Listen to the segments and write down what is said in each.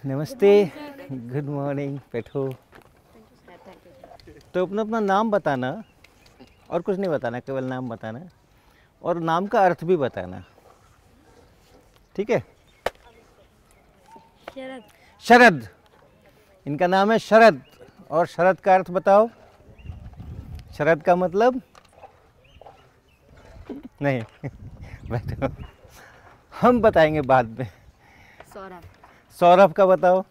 नमस्ते, good morning, बैठो। तो अपना अपना नाम बताना और कुछ नहीं बताना, केवल नाम बताना और नाम का अर्थ भी बताना, ठीक है? शरद। शरद, इनका नाम है शरद। और शरद का अर्थ बताओ। शरद का मतलब नहीं बैठो, हम बताएंगे बाद में। सौरभ। सौरभ का बताओ,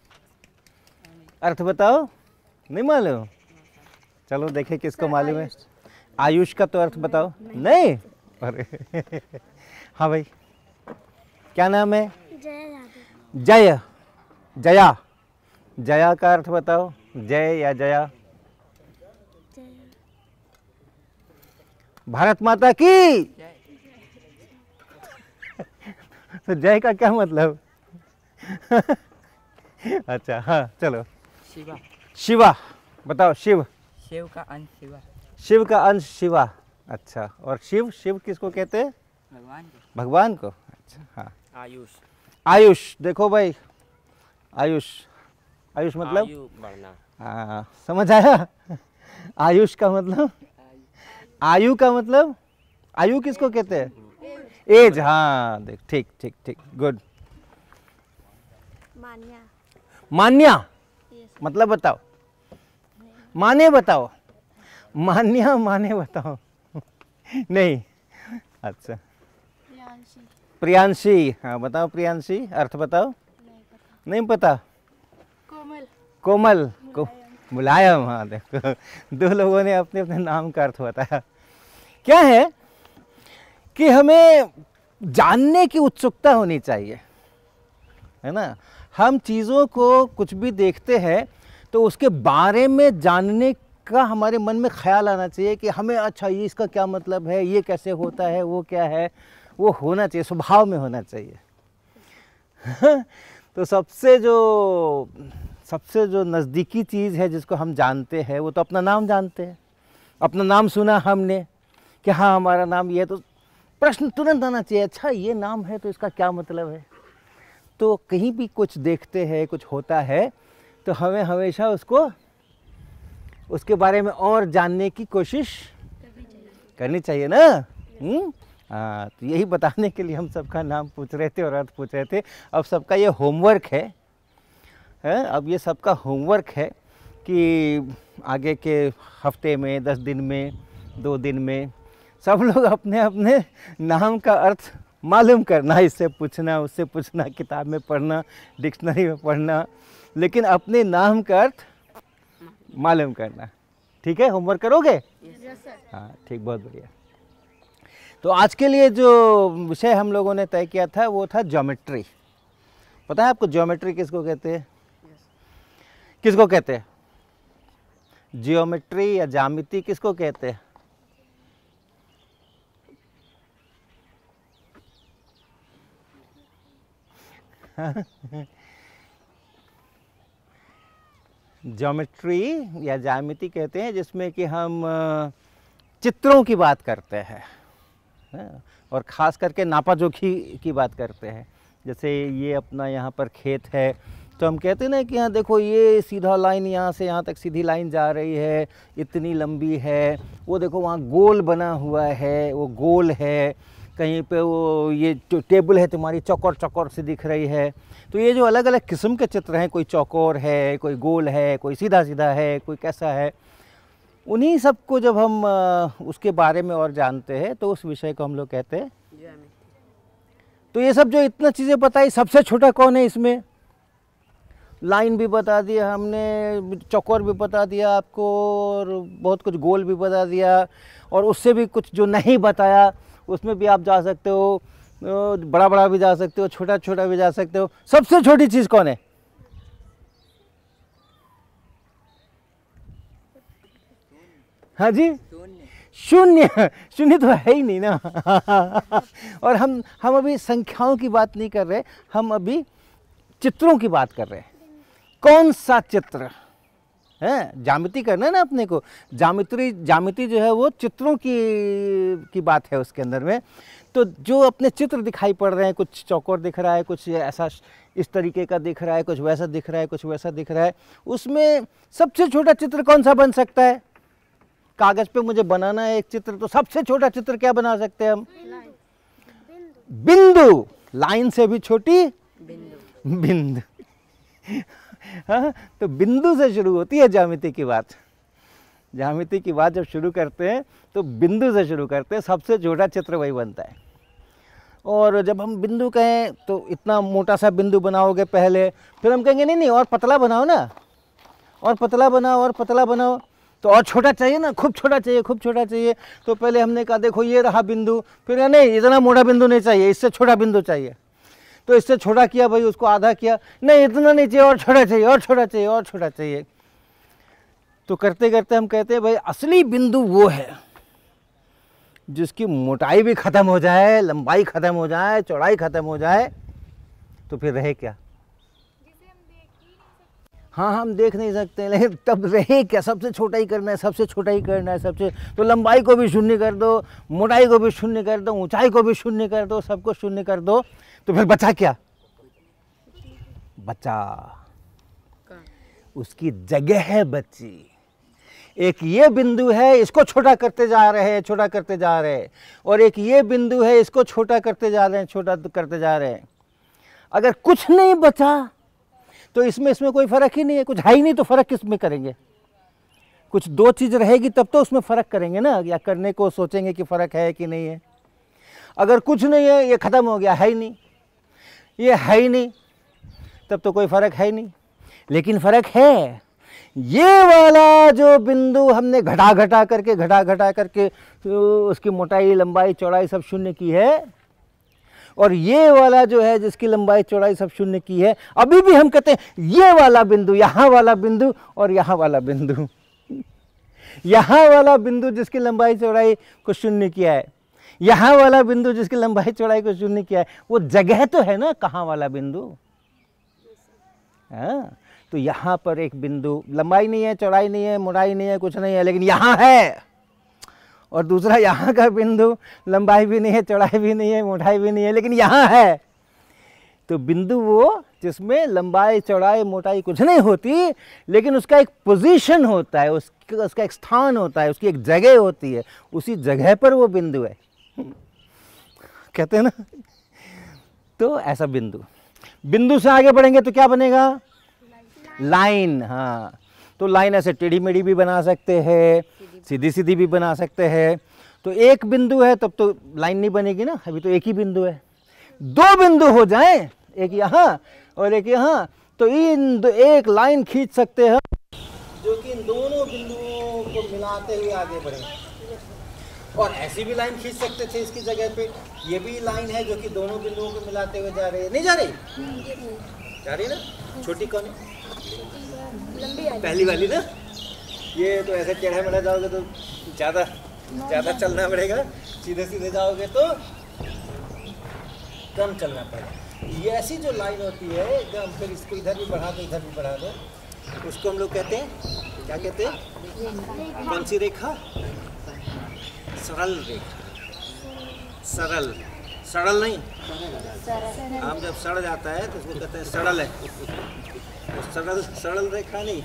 अर्थ बताओ। नहीं मालूम? चलो देखें किसको मालूम है। आयुष का तो अर्थ बताओ। नहीं, अरे हाँ भाई, क्या नाम है? जय। जया, जया का अर्थ बताओ। जय या जया? भारत माता की। तो जय का क्या मतलब? अच्छा, हाँ चलो। शिवा। शिवा बताओ। शिव, शिव का अंश शिवा। शिव का अंश शिवा। अच्छा, और शिव, शिव किसको कहते हैं? भगवान को। भगवान को। अच्छा, हाँ। आयुष। आयुष, देखो भाई, आयुष, आयुष मतलब आयु बढ़ना। हाँ, समझ आया? आयुष का मतलब, आयु का मतलब, आयु किसको कहते हैं? एज। हाँ देख, ठीक ठीक ठीक, गुड। मान्या। मान्या मतलब बताओ। माने बताओ। मान्या माने बताओ। नहीं, अच्छा। प्रियांशी, हाँ बताओ। प्रियांशी, अर्थ बताओ। नहीं पता। कोमल। कोमल को मुलायम। हाँ देखो, दो लोगों ने अपने अपने नाम का अर्थ बताया। क्या है कि हमें जानने की उत्सुकता होनी चाहिए, है ना? हम चीज़ों को कुछ भी देखते हैं तो उसके बारे में जानने का हमारे मन में ख्याल आना चाहिए कि हमें अच्छा ये इसका क्या मतलब है, ये कैसे होता है, वो क्या है, वो होना चाहिए, स्वभाव में होना चाहिए। तो सबसे जो नज़दीकी चीज़ है जिसको हम जानते हैं वो तो अपना नाम जानते हैं। अपना नाम सुना हमने कि हाँ हमारा नाम ये है, तो प्रश्न तुरंत आना चाहिए, अच्छा ये नाम है तो इसका क्या मतलब है। तो कहीं भी कुछ देखते हैं, कुछ होता है, तो हमें हमेशा उसके बारे में और जानने की कोशिश करनी चाहिए ना। हाँ, तो यही बताने के लिए हम सबका नाम पूछ रहे थे और अर्थ पूछ रहे थे। अब सबका ये होमवर्क है, अब ये सबका होमवर्क है कि आगे के हफ्ते में, 10 दिन में, 2 दिन में सब लोग अपने अपने नाम का अर्थ मालूम करना। इससे पूछना, उससे पूछना, किताब में पढ़ना, डिक्शनरी में पढ़ना, लेकिन अपने नाम का अर्थ मालूम करना। ठीक है, होमवर्क करोगे? हाँ ठीक, बहुत बढ़िया। तो आज के लिए जो विषय हम लोगों ने तय किया था वो था ज्योमेट्री। पता है आपको ज्योमेट्री किसको कहते हैं? किसको कहते हैं? ज्योमेट्री या ज्यामिति किसको कहते हैं? ज्योमेट्री या ज्यामिति कहते हैं जिसमें कि हम चित्रों की बात करते हैं, और ख़ास करके नापाजोखी की बात करते हैं। जैसे ये अपना यहाँ पर खेत है, तो हम कहते हैं ना कि यहाँ देखो ये सीधा लाइन यहाँ से यहाँ तक सीधी लाइन जा रही है, इतनी लंबी है। वो देखो वहाँ गोल बना हुआ है, वो गोल है। कहीं पे वो ये टेबल है तुम्हारी चौकोर चौकोर से दिख रही है। तो ये जो अलग अलग किस्म के चित्र हैं, कोई चौकोर है, कोई गोल है, कोई सीधा सीधा है, कोई कैसा है, उन्हीं सब को जब हम उसके बारे में और जानते हैं तो उस विषय को हम लोग कहते हैं। तो ये सब जो इतना चीज़ें बताई, सबसे छोटा कौन है इसमें? लाइन भी बता दिया हमने, चौकोर भी बता दिया आपको, और बहुत कुछ गोल भी बता दिया, और उससे भी कुछ जो नहीं बताया उसमें भी आप जा सकते हो, बड़ा बड़ा भी जा सकते हो, छोटा छोटा भी जा सकते हो। सबसे छोटी चीज़ कौन है? हाँ जी, शून्य। शून्य तो है ही नहीं ना। और हम अभी संख्याओं की बात नहीं कर रहे, हम अभी चित्रों की बात कर रहे हैं। कौन सा चित्र है? ज्यामिति करना है ना अपने को। ज्यामिति जो है वो चित्रों की बात है उसके अंदर में। तो जो अपने चित्र दिखाई पड़ रहे हैं, कुछ चौकोर दिख रहा है, कुछ ऐसा इस तरीके का दिख रहा है, कुछ वैसा दिख रहा है, कुछ वैसा दिख रहा है। उसमें सबसे छोटा चित्र कौन सा बन सकता है? कागज पे मुझे बनाना है एक चित्र, तो सबसे छोटा चित्र क्या बना सकते हैं हम? बिंदु। लाइन से भी छोटी बिंदु। बिंदु। हाँ, तो बिंदु से शुरू होती है ज्यामिति की बात। ज्यामिति की बात जब शुरू करते हैं तो बिंदु से शुरू करते हैं, सबसे छोटा चित्र वही बनता है। और जब हम बिंदु कहें तो इतना मोटा सा बिंदु बनाओगे पहले, फिर हम कहेंगे नहीं नहीं और पतला बनाओ ना, और पतला बनाओ, और पतला बनाओ, तो और छोटा चाहिए ना, खूब छोटा चाहिए, खूब छोटा चाहिए। तो पहले हमने कहा देखो ये रहा बिंदु, फिर नहीं इतना मोटा बिंदु नहीं चाहिए, इससे छोटा बिंदु चाहिए। तो इससे छोटा किया भाई, उसको आधा किया, नहीं इतना नहीं चाहिए, और छोटा चाहिए, और छोटा चाहिए, और छोटा चाहिए। तो करते करते हम कहते हैं भाई असली बिंदु वो है जिसकी मोटाई भी खत्म हो जाए, लंबाई खत्म हो जाए, चौड़ाई खत्म हो जाए, तो फिर रहे क्या? हाँ हम देख नहीं सकते, लेकिन तब रहे क्या? सबसे छोटा ही करना है, सबसे छोटा ही करना है, सबसे। तो लंबाई को भी शून्य कर दो, मोटाई को भी शून्य कर दो, ऊंचाई को भी शून्य कर दो, सबको शून्य कर दो, तो फिर बचा क्या? बचा उसकी जगह है बची। एक ये बिंदु है, इसको छोटा करते जा रहे हैं, छोटा करते जा रहे हैं, और एक ये बिंदु है, इसको छोटा करते जा रहे हैं, छोटा करते जा रहे हैं। अगर कुछ नहीं बचा तो इसमें कोई फर्क ही नहीं है, कुछ है ही नहीं, तो फर्क किस में करेंगे? कुछ दो चीज रहेगी तब तो उसमें फर्क करेंगे ना, या करने को सोचेंगे कि फर्क है कि नहीं है। अगर कुछ नहीं है, ये खत्म हो गया, है ही नहीं, ये है ही नहीं, तब तो कोई फर्क है ही नहीं। लेकिन फर्क है, ये वाला जो बिंदु हमने घटा घटा करके उसकी मोटाई, लंबाई, चौड़ाई सब शून्य की है, और ये वाला जो है जिसकी लंबाई, चौड़ाई सब शून्य की है, अभी भी हम कहते हैं ये वाला बिंदु, यहाँ वाला बिंदु और यहाँ वाला बिंदु। यहाँ वाला बिंदु जिसकी लंबाई, चौड़ाई को शून्य किया है, यहाँ वाला बिंदु जिसकी लंबाई, चौड़ाई को शून्य किया है, वो जगह तो है ना कहाँ वाला बिंदु। हाँ, तो यहाँ पर एक बिंदु, लंबाई नहीं है, चौड़ाई नहीं है, मोटाई नहीं है, कुछ नहीं है, लेकिन यहाँ है। और दूसरा यहाँ का बिंदु, लंबाई भी नहीं है, चौड़ाई भी नहीं है, मोटाई भी नहीं है, लेकिन यहाँ है। तो बिंदु वो जिसमें लंबाई, चौड़ाई, मोटाई कुछ नहीं होती, लेकिन उसका एक पोजीशन होता है, उसका एक स्थान होता है, उसकी एक जगह होती है, उसी जगह पर वो बिंदु है। कहते हैं ना, तो ऐसा बिंदु। बिंदु से आगे बढ़ेंगे तो क्या बनेगा? लाइन। हाँ, तो लाइन ऐसे टेढ़ी मेढ़ी भी बना सकते हैं, सीधी सीधी भी बना सकते हैं। तो एक बिंदु है तब तो लाइन नहीं बनेगी ना, अभी तो एक ही बिंदु है। दो बिंदु हो जाएं, एक यहाँ और एक यहाँ, तो एक लाइन खींच सकते हैं जो कि इन दोनों बिंदुओं को मिलाते हुए आगे बढ़े। और ऐसी भी लाइन खींच सकते थे इसकी जगह पे, ये भी लाइन है जो कि दोनों बिंदुओं को मिलाते हुए जा रही है। नहीं जा रही? जा रही ना? छोटी कौन है? पहली वाली ना। ये तो ऐसे टेढ़ा मेढ़ा जाओगे तो ज़्यादा चलना पड़ेगा, सीधे सीधे जाओगे तो कम चलना पड़ेगा। ये ऐसी जो लाइन होती है एकदम, फिर इसको इधर भी बढ़ा दो, इधर भी बढ़ा दो, उसको हम लोग कहते हैं, क्या कहते हैं? कौन सी रेखा? सरल रेखा। सरल, सड़ल नहीं। आम जब सड़ जाता है तो उसको कहते हैं सड़ल है। तो सड़ल रेखा नहीं,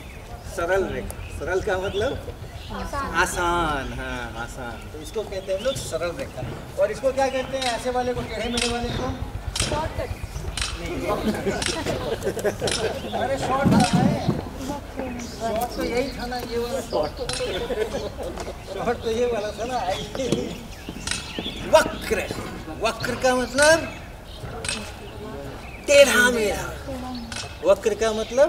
सरल रेखा। सरल का मतलब आसान। हाँ, आसान, तो इसको कहते हैं लोग सरल रेखा। और इसको क्या कहते हैं? ऐसे वाले को, टेढ़े मेढ़े वाले को शॉर्टकट। अरे शॉर्ट है, शॉर्ट तो यही था ना, ये वाला शॉर्ट तो ये वाला था ना। वक्र, वक्र का मतलब टेढ़ा मेढ़ा। वक्र का मतलब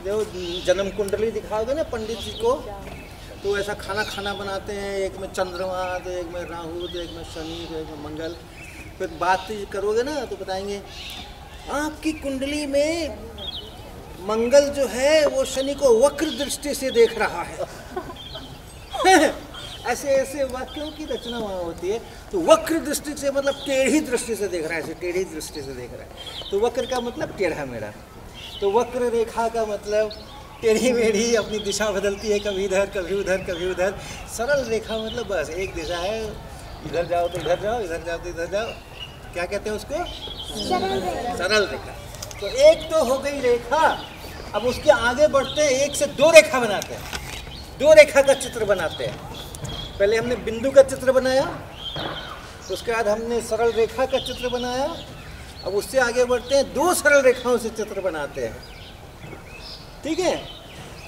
जो जन्म कुंडली दिखाओगे ना पंडित जी को, तो ऐसा खाना बनाते हैं, एक में चंद्रमा, तो एक में राहु, तो एक में शनि, तो एक में मंगल। फिर बात करोगे ना तो बताएंगे आपकी कुंडली में मंगल जो है वो शनि को वक्र दृष्टि से देख रहा है। ऐसे ऐसे वाक्यों की रचना वहाँ होती है। तो वक्र दृष्टि से मतलब टेढ़ी दृष्टि से देख रहा है, ऐसे टेढ़ी दृष्टि से देख रहा है। तो वक्र का मतलब टेढ़ा मेढ़ा। तो वक्र रेखा का मतलब टेढ़ी मेढ़ी, अपनी दिशा बदलती है, कभी इधर कभी उधर कभी उधर। सरल रेखा मतलब बस एक दिशा है, इधर जाओ तो इधर जाओ, इधर जाओ तो इधर जाओ। क्या कहते हैं उसको? सरल रेखा। तो एक तो हो गई रेखा। अब उसके आगे बढ़ते हैं, एक से दो रेखा बनाते हैं, दो रेखा का चित्र बनाते हैं। पहले हमने बिंदु का चित्र बनाया, उसके बाद हमने सरल रेखा का चित्र बनाया। अब उससे आगे बढ़ते हैं, दो सरल रेखाओं से चित्र बनाते हैं। ठीक है,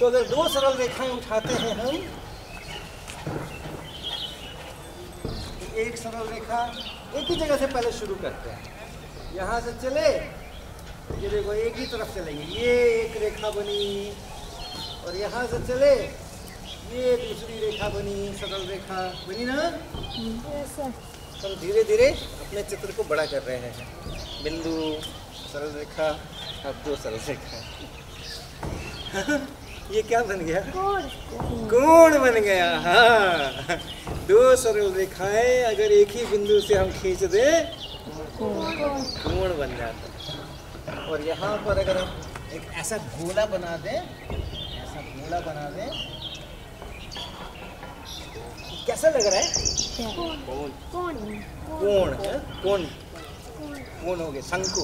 तो अगर दो सरल रेखाएं उठाते हैं हम, एक सरल रेखा एक ही जगह से पहले शुरू करते हैं। यहाँ से चले, ये देखो एक ही तरफ चलेंगे, ये एक रेखा बनी, और यहाँ से चले, ये दूसरी रेखा बनी, सरल रेखा बनी ना। हम धीरे धीरे अपने चित्र को बड़ा कर रहे हैं। बिंदु, सरल रेखा, अब दो सरल रेखा। ये क्या बन गया? कोण बन गया। हाँ, दो सरल रेखाएं अगर एक ही बिंदु से हम खींच दें, कोण बन जाता है। और यहाँ पर अगर हम एक ऐसा गोला बना दें, ऐसा गोला बना दें, कैसा लग रहा है? कोण है, कोण कोण हो गए, शंकु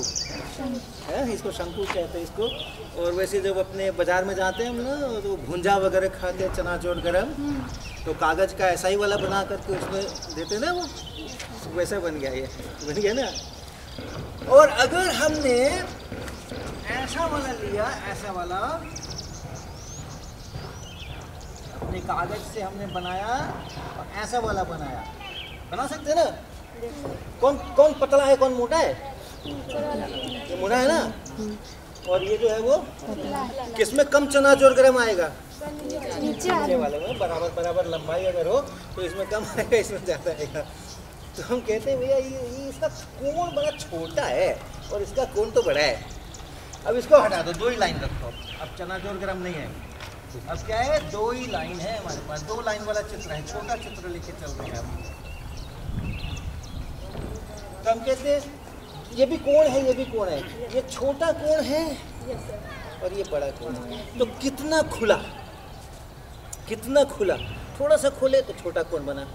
है, इसको शंकु कहते हैं इसको। और वैसे जब अपने बाजार में जाते हैं हम ना, तो भुंजा वगैरह खाते हैं, चनाचोर गरम, तो कागज का ऐसा ही वाला बना करके उसमें देते ना, वो वैसा बन गया, ये बन गया ना। और अगर हमने ऐसा वाला लिया, ऐसा वाला अपने कागज से हमने बनाया और ऐसा वाला बनाया, बना सकते हैं ना। कौन कौन पतला है, कौन मोटा है? ये मोटा है ना। और ये जो है वो किसमें कम चनाचोर गरम आएगा? नीचे वाले में। बराबर बराबर लंबाई अगर हो तो इसमें कम आएगा, इसमें ज़्यादा आएगा। तो हम कहते हैं भैया ये इसका कोण बड़ा छोटा है और इसका कोण तो बड़ा है। अब इसको हटा दो, दो ही लाइन रखो। अब चनाचोर गरम नहीं है, अब क्या है, दो ही लाइन है हमारे पास, दो लाइन वाला चित्र है, छोटा चित्र लेके चल रहे हैं हम। तो हम कहते हैं ये भी कोण है, ये भी कोण है, ये छोटा कोण है और ये बड़ा कोण है। तो कितना खुला, कितना खुला, थोड़ा सा खोले तो छोटा कोण बना,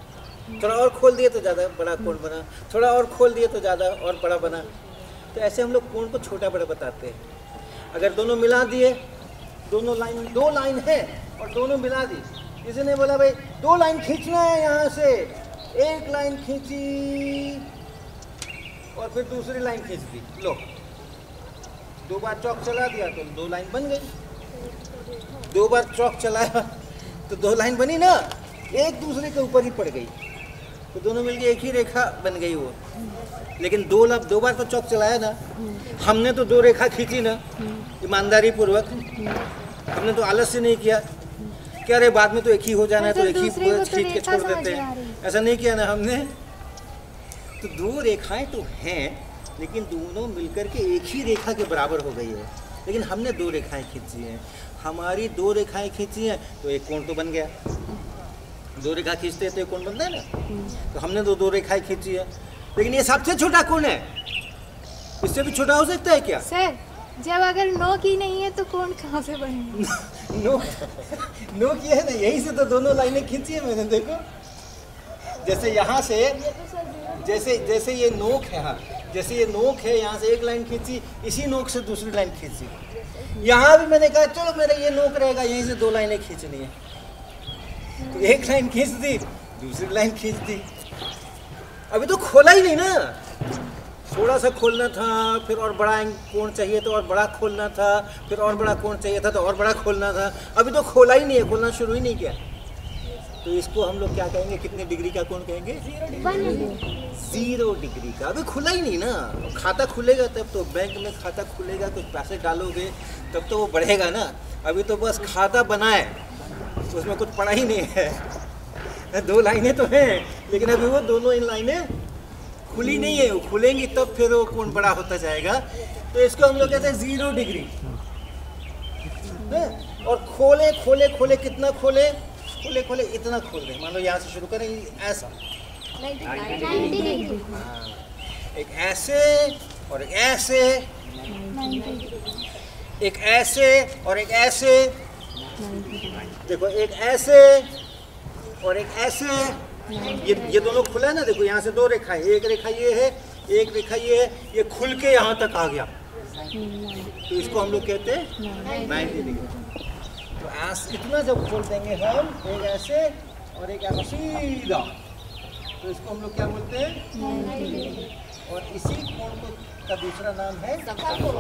थोड़ा और खोल दिए तो ज़्यादा बड़ा कोण बना, थोड़ा और खोल दिए तो ज़्यादा और बड़ा बना। तो ऐसे हम लोग कोण को छोटा बड़ा बताते हैं। अगर दोनों मिला दिए, दोनों लाइन, दो लाइन है और दोनों मिला दी, किसी ने बोला भाई दो लाइन खींचना है, यहाँ से एक लाइन खींची और फिर दूसरी लाइन खींच दी, लो दो बार चौक चला दिया तो दो लाइन बन गई। दो बार चौक चलाया तो दो लाइन बनी ना, एक दूसरे के ऊपर ही पड़ गई, तो दोनों मिलके एक ही रेखा बन गई वो। लेकिन दो बार तो चौक चलाया ना, हमने तो दो रेखा खींची ना ईमानदारी पूर्वक, हमने तो आलस से नहीं किया कि अरे बाद में तो एक ही हो जाना है तो एक ही खींच के छोड़ देते हैं, ऐसा नहीं किया ना हमने। तो दो रेखाएं तो हैं लेकिन दोनों मिलकर के एक ही रेखा के बराबर हो गई है, लेकिन हमने दो रेखाएं खींची हैं। हमारी दो रेखाएं खींची हैं तो एक कोण तो बन गया, दो रेखा खींचते हैं तो एक कोण बनता है ना। तो हमने दो रेखाएं खींची है, लेकिन ये सबसे छोटा कोण है, इससे भी छोटा हो सकता है क्या? सर जब अगर नोक ही नहीं है तो कोण कहाँ से बनेगा? नोक ये है ना, यहीं से तो दोनों लाइनें खींची है मैंने, देखो जैसे यहाँ से, जैसे ये नोक है, हाँ जैसे ये नोक है, यहाँ से एक लाइन खींची, इसी नोक से दूसरी लाइन खींची। यहाँ भी मैंने कहा चलो मेरा ये नोक रहेगा, यहीं से दो लाइनें खींचनी है, तो एक लाइन खींच दी, दूसरी लाइन खींच दी। अभी तो खोला ही नहीं ना, थोड़ा सा खोलना था, फिर और बड़ा कोण चाहिए तो और बड़ा खोलना था, फिर और बड़ा कोण चाहिए था तो और बड़ा खोलना था। अभी तो खोला ही नहीं है, खोलना शुरू ही नहीं किया। तो इसको हम लोग क्या कहेंगे, कितने डिग्री का कोण कहेंगे? 0 डिग्री का। अभी खुला ही नहीं ना, खाता खुलेगा तब तो, बैंक में खाता खुलेगा, कुछ पैसे डालोगे तब तो वो बढ़ेगा ना। अभी तो बस खाता बनाए, तो उसमें कुछ पड़ा ही नहीं है। दो लाइनें तो हैं लेकिन अभी वो दोनों इन लाइनें खुली नहीं है, वो खुलेंगी तब फिर वो कोण बड़ा होता जाएगा। तो इसको हम लोग कहते हैं 0 डिग्री। और खोले खोले खोले, कितना खोले, खोले खोले इतना खोल रहे, मान लो यहाँ से शुरू करें ऐसा, एक ऐसे और एक ऐसे, एक ऐसे और एक ऐसे, देखो एक ऐसे और एक ऐसे, ये दोनों खुला है ना, देखो यहाँ से दो रेखाएं, एक रेखा ये है, एक रेखा ये है, ये खुल के यहाँ तक आ गया, तो इसको हम लोग कहते हैं 90 डिग्री। तो इतना जब खोल देंगे हम, एक ऐसे और एक ऐसा सीधा, तो इसको हम लोग क्या बोलते हैं? 90 डिग्री। और इसी कोण को का दूसरा नाम है समकोण।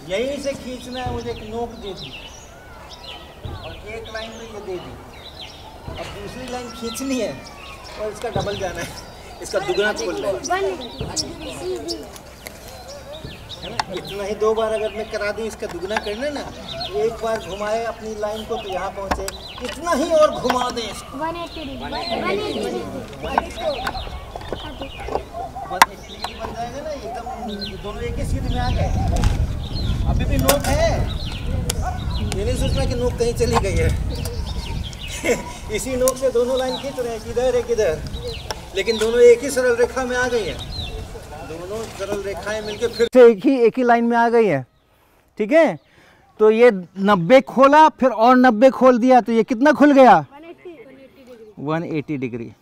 यहीं से खींचना है, मुझे एक नोक दे दी और एक लाइन तो ये दे दी, अब दूसरी लाइन खींचनी है और इसका डबल जाना है, इसका दुगना खोलना है। इतना ही 2 बार अगर मैं करा दूँ, इसका दुगना करना ना, एक बार घुमाए अपनी लाइन को तो यहाँ पहुँचे, इतना ही और घुमा दें इसको 180 डिग्री बन जाएगा ना एकदम, दोनों एक ही सीध में आ गए। अभी भी नोक है, ये नहीं सोचना कि नोक कहीं चली गई है इसी नोक से दोनों लाइन खींच रहे हैं, किधर है किधर, लेकिन दोनों एक ही सरल रेखा में आ गई हैं। दोनों सरल रेखाएं मिलके फिर से एक ही लाइन में आ गई है। ठीक है, तो ये 90 खोला, फिर और 90 खोल दिया, तो ये कितना खुल गया? 180 डिग्री।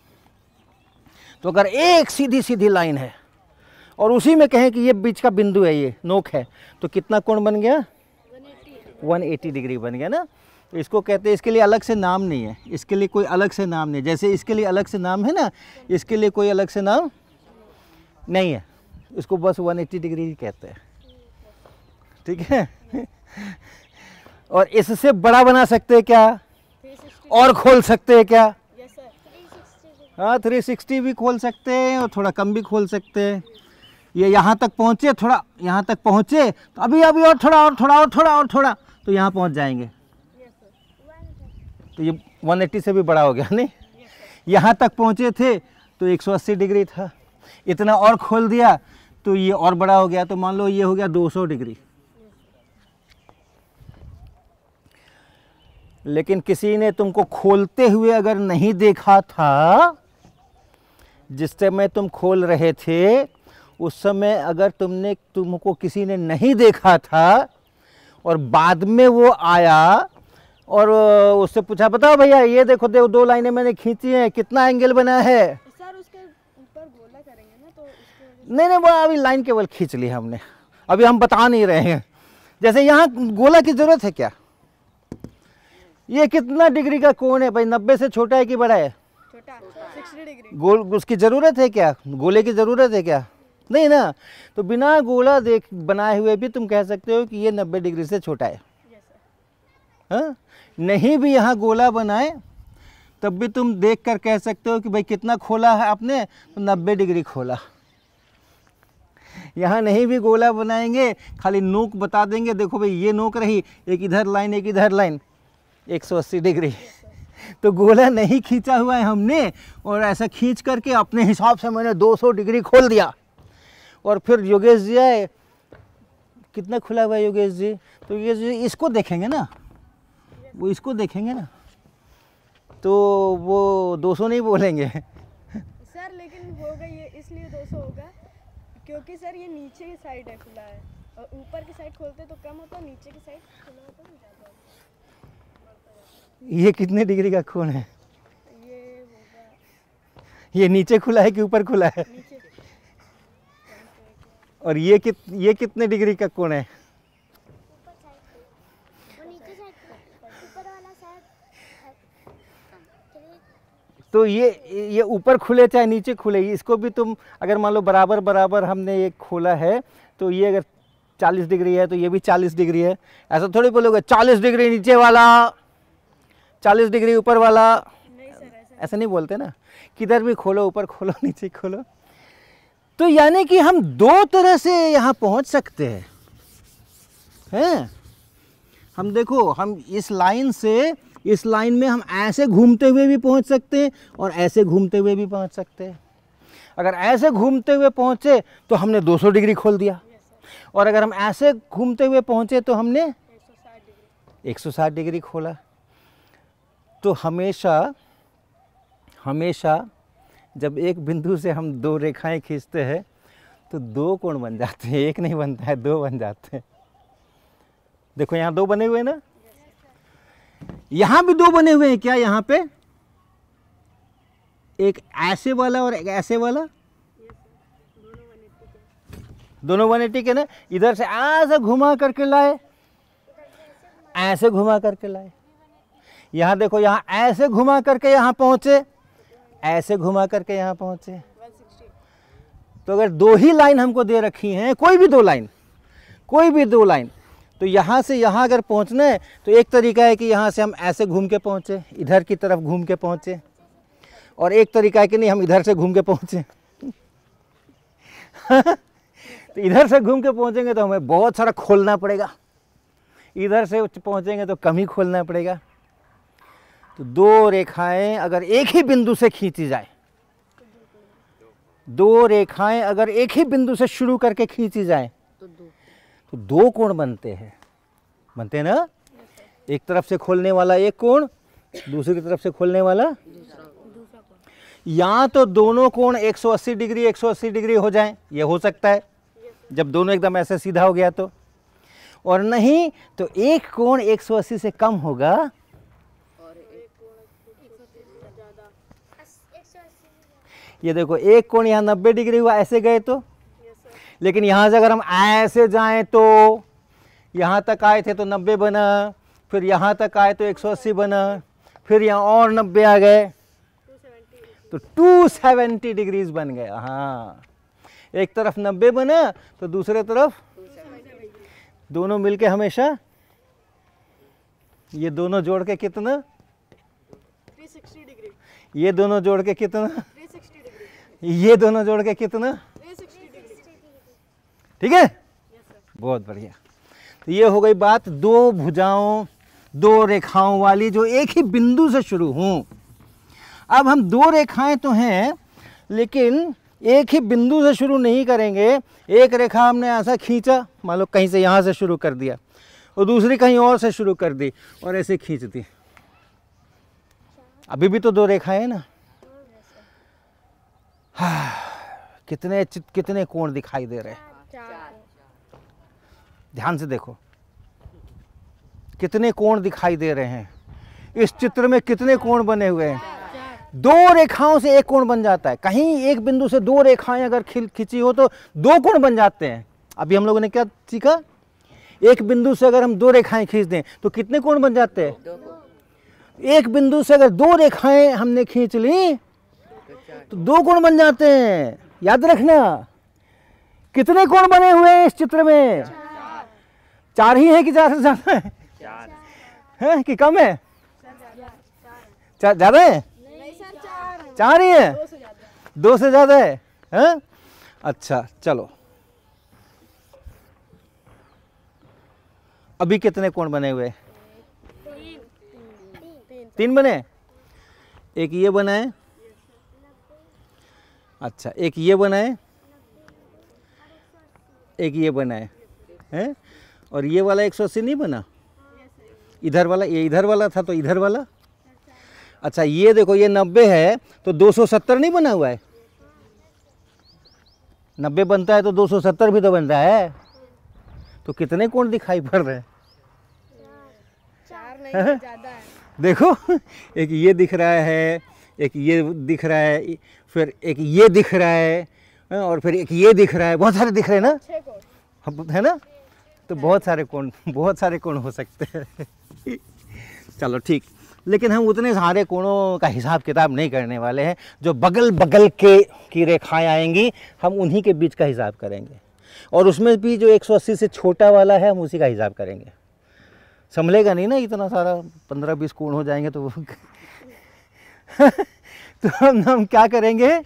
तो अगर एक सीधी सीधी लाइन है और उसी में कहें कि ये बीच का बिंदु है, ये नोक है, तो कितना कोण बन गया? 180 डिग्री बन गया ना। तो इसको कहते हैं, इसके लिए अलग से नाम नहीं है, इसके लिए कोई अलग से नाम नहीं, जैसे इसके लिए अलग से नाम है ना, इसके लिए कोई अलग से नाम नहीं है, इसको बस 180 डिग्री ही कहते हैं। ठीक है और इससे बड़ा बना सकते हैं क्या? और खोल सकते हैं क्या? हाँ, 360 भी खोल सकते हैं और थोड़ा कम भी खोल सकते हैं। ये यहाँ तक पहुँचे, थोड़ा यहाँ तक पहुँचे तो अभी और थोड़ा और थोड़ा और थोड़ा और थोड़ा, तो यहाँ पहुँच जाएंगे। तो ये 180 से भी बड़ा हो गया नहीं? यहाँ तक पहुँचे थे तो 180 डिग्री था, इतना और खोल दिया तो ये और बड़ा हो गया, तो मान लो ये हो गया 200 डिग्री। लेकिन किसी ने तुमको खोलते हुए अगर नहीं देखा था, जिस समय तुम खोल रहे थे उस समय अगर तुमको किसी ने नहीं देखा था और बाद में वो आया और उससे पूछा, बताओ भैया ये देखो 2 लाइनें मैंने खींची हैं, कितना एंगल बना है? सर उसके ऊपर गोला करेंगे ना, तो नहीं वो अभी लाइन केवल खींच ली हमने, अभी हम बता नहीं रहे हैं। जैसे यहाँ गोला की जरूरत है क्या? ये कितना डिग्री का कोण है भाई? 90 से छोटा है कि बड़ा है? छोटा, 60 डिग्री। गोल उसकी ज़रूरत है क्या? गोले की ज़रूरत है क्या? नहीं ना। तो बिना गोला बनाए हुए भी तुम कह सकते हो कि ये 90 डिग्री से छोटा है। हाँ, नहीं भी यहाँ गोला बनाए तब भी तुम देख कर कह सकते हो कि भाई कितना खोला है आपने, तो 90 डिग्री खोला। यहाँ नहीं भी गोला बनाएंगे, खाली नोक बता देंगे, देखो भाई ये नोक रही, एक इधर लाइन एक इधर लाइन, 180 डिग्री। तो गोला नहीं खींचा हुआ है हमने, और ऐसा खींच करके अपने हिसाब से मैंने 200 डिग्री खोल दिया। और फिर योगेश जी आए, कितना खुला हुआ है योगेश जी? तो योगेश जी इसको देखेंगे ना, वो इसको देखेंगे ना, तो वो 200 नहीं बोलेंगे। सर लेकिन होगा ये इसलिए 200 होगा क्योंकि सर ये नीचे की साइड है खुला है, और ऊपर की साइड खोलते तो कम होता, नीचे की साइड खुला होता तो ज़्यादा होता। ये कितने डिग्री का कोण है? ये होगा, ये नीचे खुला है कि ऊपर खुला है? नीचे। और ये कितने डिग्री का कोण है? तो ये ऊपर खुले चाहे नीचे खुले, इसको भी तुम अगर मान लो बराबर बराबर हमने ये खोला है, तो ये अगर 40 डिग्री है तो ये भी 40 डिग्री है। ऐसा थोड़ी बोलोगे 40 डिग्री नीचे वाला 40 डिग्री ऊपर वाला, नहीं सर ऐसा नहीं बोलते ना। किधर भी खोलो, ऊपर खोलो नीचे खोलो। तो यानी कि हम 2 तरह से यहाँ पहुँच सकते हैं। हम देखो, हम इस लाइन से इस लाइन में हम ऐसे घूमते हुए भी पहुंच सकते हैं और ऐसे घूमते हुए भी पहुंच सकते हैं। अगर ऐसे घूमते हुए पहुंचे तो हमने 200 डिग्री खोल दिया, और अगर हम ऐसे घूमते हुए पहुंचे तो हमने 160 डिग्री खोला। तो हमेशा जब एक बिंदु से हम 2 रेखाएं खींचते हैं तो 2 कोण बन जाते हैं, एक नहीं बनता है, 2 बन जाते हैं। देखो यहाँ 2 बने हुए हैं ना, यहाँ भी 2 बने हुए हैं क्या? यहाँ पे एक ऐसे वाला और एक ऐसे वाला, दोनों 180 के ना। इधर से ऐसे घुमा करके लाए, ऐसे घुमा करके लाए। यहाँ देखो, यहाँ ऐसे घुमा करके यहाँ पहुंचे, ऐसे घुमा करके यहाँ पहुंचे। 160। तो अगर दो ही लाइन हमको दे रखी हैं, कोई भी दो लाइन, कोई भी दो लाइन, तो यहाँ से यहाँ अगर पहुँचना है तो एक तरीका है कि यहाँ से हम ऐसे घूम के पहुँचे, इधर की तरफ घूम के पहुँचे, और एक तरीका है कि नहीं हम इधर से घूम के पहुँचे। तो इधर से घूम के पहुँचेंगे तो हमें बहुत सारा खोलना पड़ेगा, इधर से पहुँचेंगे तो कम ही खोलना पड़ेगा। तो दो रेखाएं अगर एक ही बिंदु से खींची जाए, दो रेखाएं अगर एक ही बिंदु से शुरू करके खींची जाए तो दो कोण बनते हैं, बनते हैं ना। एक तरफ से खोलने वाला एक कोण, दूसरी तरफ से खोलने वाला दूसरा कोण। या तो दोनों कोण 180 डिग्री 180 डिग्री हो जाएं, ये हो सकता है जब दोनों एकदम ऐसे सीधा हो गया तो, और नहीं तो एक कोण 180 से कम होगा, ये देखो एक कोण यहाँ 90 डिग्री हुआ, ऐसे गए तो, लेकिन यहाँ से अगर हम ऐसे जाएं तो यहाँ तक आए थे तो 90 बना, फिर यहाँ तक आए तो 180 बना, फिर यहाँ और 90 आ गए तो 270 डिग्रीज बन गए। हाँ, एक तरफ 90 बना तो दूसरे तरफ दोनों मिलके हमेशा, ये दोनों जोड़ के कितना, 360 डिग्री। ये दोनों जोड़ के कितना, 360 डिग्री। ये दोनों जोड़ के कितना, 360 डिग्री। ठीक है, बहुत बढ़िया। तो ये हो गई बात दो भुजाओं, दो रेखाओं वाली जो एक ही बिंदु से शुरू हों। अब हम दो रेखाएं तो हैं लेकिन एक ही बिंदु से शुरू नहीं करेंगे। एक रेखा हमने ऐसा खींचा, मान लो कहीं से यहाँ से शुरू कर दिया, और दूसरी कहीं और से शुरू कर दी और ऐसे खींच दी। अभी भी तो दो रेखाएं हैं ना। हाँ, कितने कोण दिखाई दे रहे हैं, ध्यान से देखो कितने कोण दिखाई दे रहे हैं। इस चित्र में कितने कोण बने हुए हैं, दो रेखाओं से एक कोण बन जाता है। कहीं एक बिंदु से दो रेखाएं अगर खींची हो तो दो कोण बन जाते हैं। अभी हम लोगों ने क्या सीखा, एक बिंदु से अगर हम दो रेखाएं खींच दें तो कितने कोण बन जाते हैं। एक बिंदु से अगर दो रेखाएं हमने खींच ली तो दो कोण बन जाते हैं। याद रखना, कितने कोण बने हुए हैं इस चित्र में, चार ही है कि चार से ज्यादा है कि कम है, ज्यादा है, नहीं सर, 4 चार ही है, 2 से ज्यादा। 2 से ज्यादा है, हैं? अच्छा चलो, अभी कितने कोण बने हुए, 3 बने। एक ये बना है, अच्छा एक ये बना है, एक ये बना है, हैं? और ये वाला 180 नहीं बना, इधर वाला, ये इधर वाला था तो इधर वाला। अच्छा ये देखो, ये 90 है तो 270 नहीं बना हुआ है। 90 बनता है तो 270 भी तो बनता है। तो कितने कोण दिखाई पड़ रहे हैं, 4 नहीं है, ज्यादा है। देखो एक ये दिख रहा है, एक ये दिख रहा है, फिर एक ये दिख रहा है, और फिर एक ये दिख रहा है। बहुत सारे दिख रहे हैं ना, 6 कोण है ना। तो बहुत सारे कोण हो सकते हैं। चलो ठीक, लेकिन हम उतने सारे कोणों का हिसाब किताब नहीं करने वाले हैं। जो बगल बगल की रेखाएं आएंगी हम उन्हीं के बीच का हिसाब करेंगे, और उसमें भी जो 180 से छोटा वाला है हम उसी का हिसाब करेंगे। संभलेगा नहीं ना, इतना सारा 15-20 कोण हो जाएंगे तो तो हम क्या करेंगे,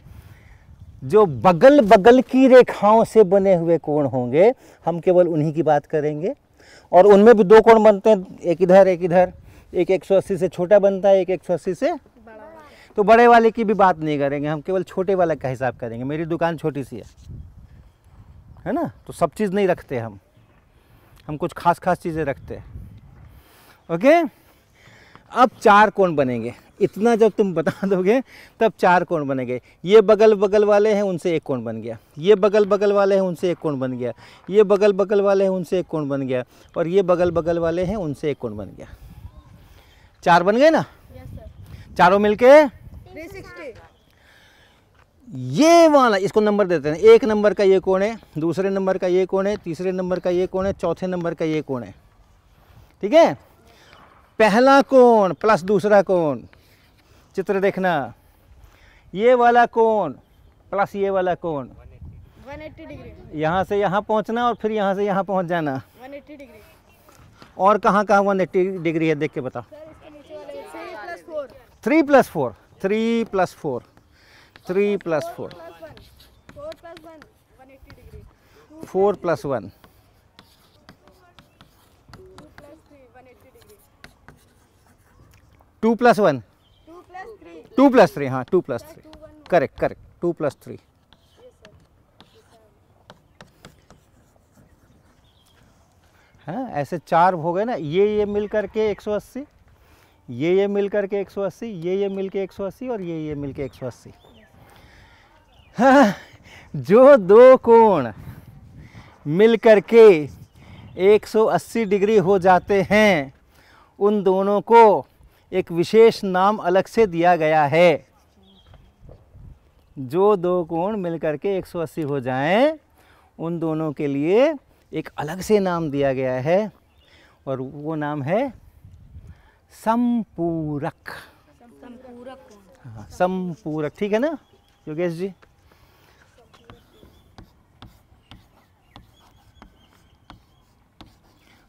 जो बगल बगल की रेखाओं से बने हुए कोण होंगे हम केवल उन्हीं की बात करेंगे। और उनमें भी दो कोण बनते हैं, एक इधर एक इधर, एक 180 से छोटा बनता है, एक 180 से बड़ा। तो बड़े वाले की भी बात नहीं करेंगे, हम केवल छोटे वाले का हिसाब करेंगे। मेरी दुकान छोटी सी है ना, तो सब चीज़ नहीं रखते हम कुछ खास चीज़ें रखते हैं। ओके, अब 4 कोण बनेंगे। इतना जब तुम बता दोगे तब 4 कोण बनेंगे। ये बगल बगल वाले हैं उनसे एक कोण बन गया, ये बगल बगल वाले हैं उनसे एक कोण बन गया, ये बगल बगल वाले हैं उनसे एक कोण बन गया, और ये बगल बगल वाले हैं उनसे एक कोण बन गया। 4 बन गए ना, यस सर। चारों मिलके 360। ये वाला इसको नंबर देते हैं। एक नंबर का ये कोण है, दूसरे नंबर का ये कोण है, तीसरे नंबर का ये कोण है, चौथे नंबर का ये कोण है। ठीक है, पहला कोण प्लस दूसरा कोण, चित्र देखना, ये वाला कोण प्लस ये वाला कोण, 180 डिग्री, यहाँ से यहाँ पहुँचना और फिर यहाँ से यहाँ पहुँच जाना। 180 डिग्री। और कहाँ कहाँ 180 डिग्री है, देख के बताओ। सर इसके नीचे वाले 3 + 4 3 + 4, 3 + 4, 3 + 4, 4 + 1, 4 + 1 180 डिग्री, 4 + 1, 2 + 3 180 डिग्री, 2 + 1, 2 + 3 2 + 3, हाँ 2 + 3, 2 1 करेक्ट करेक्ट, 2 + 3। हाँ, ऐसे 4 हो गए ना, ये मिल करके 180, ये मिल करके 180, ये मिल के 180 और ये मिल के 180। हाँ, जो दो कोण मिल करके 180 डिग्री हो जाते हैं, उन दोनों को एक विशेष नाम अलग से दिया गया है। जो दो कोण मिल करके 180 हो जाएं, उन दोनों के लिए एक अलग से नाम दिया गया है और वो नाम है संपूरक। हाँ, संपूरक, ठीक है ना योगेश जी?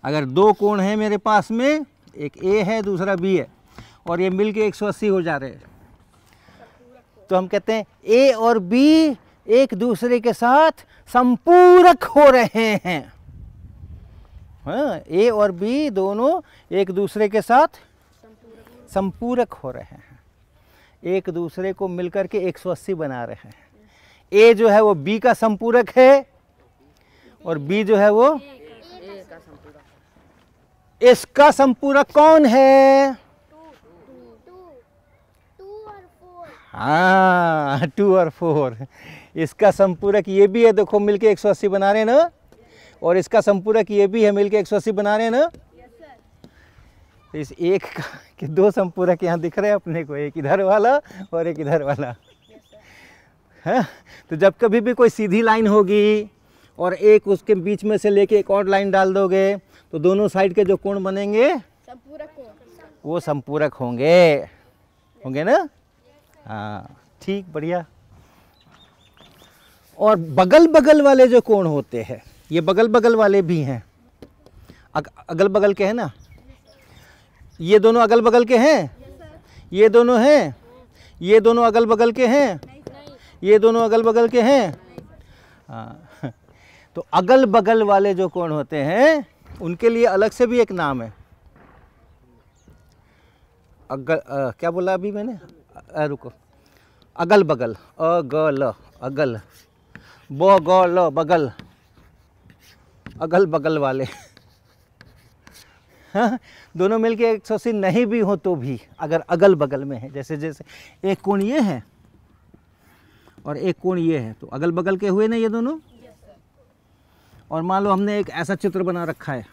अगर दो कोण हैं मेरे पास में, एक ए है दूसरा बी है, और ये मिल के 180 हो जा रहे हैं, तो हम कहते हैं ए और बी एक दूसरे के साथ संपूरक हो रहे हैं। हाँ, ए और बी दोनों एक दूसरे के साथ संपूरक हो रहे हैं, एक दूसरे को मिलकर के 180 बना रहे हैं। ए जो है वो बी का संपूरक है और बी जो है वो इसका संपूरक कौन है? 2 और 4। हाँ, 2 और 4। इसका संपूरक ये भी है, देखो मिलके 180 बना रहे हैं ना, और इसका संपूरक ये भी है, मिलके 180 बना रहे हैं ना। तो इस एक का के दो संपूरक यहाँ दिख रहे हैं अपने को, एक इधर वाला और एक इधर वाला है। तो जब कभी भी कोई सीधी लाइन होगी और एक उसके बीच में से लेके एक और लाइन डाल दोगे, तो दोनों साइड के जो कोण बनेंगे संपूरक को वो संपूरक होंगे ना। हाँ ठीक, बढ़िया। और बगल बगल वाले जो कोण होते हैं, ये बगल बगल वाले भी हैं, अगल बगल के हैं ना, ये दोनों अगल बगल के हैं, ये दोनों हैं, ये दोनों अगल बगल के हैं, ये दोनों अगल बगल के हैं। हाँ, तो अगल बगल वाले जो कोण होते हैं उनके लिए अलग से भी एक नाम है। क्या बोला अभी मैंने? रुको, अगल बगल, अगल, अगल, बगल, बगल, अगल बगल वाले। हाँ, दोनों मिलके 180 नहीं भी हो तो भी अगर अगल बगल में है, जैसे जैसे एक कोण ये है और एक कोण ये है, तो अगल बगल के हुए ना ये दोनों। और मान लो हमने एक ऐसा चित्र बना रखा है,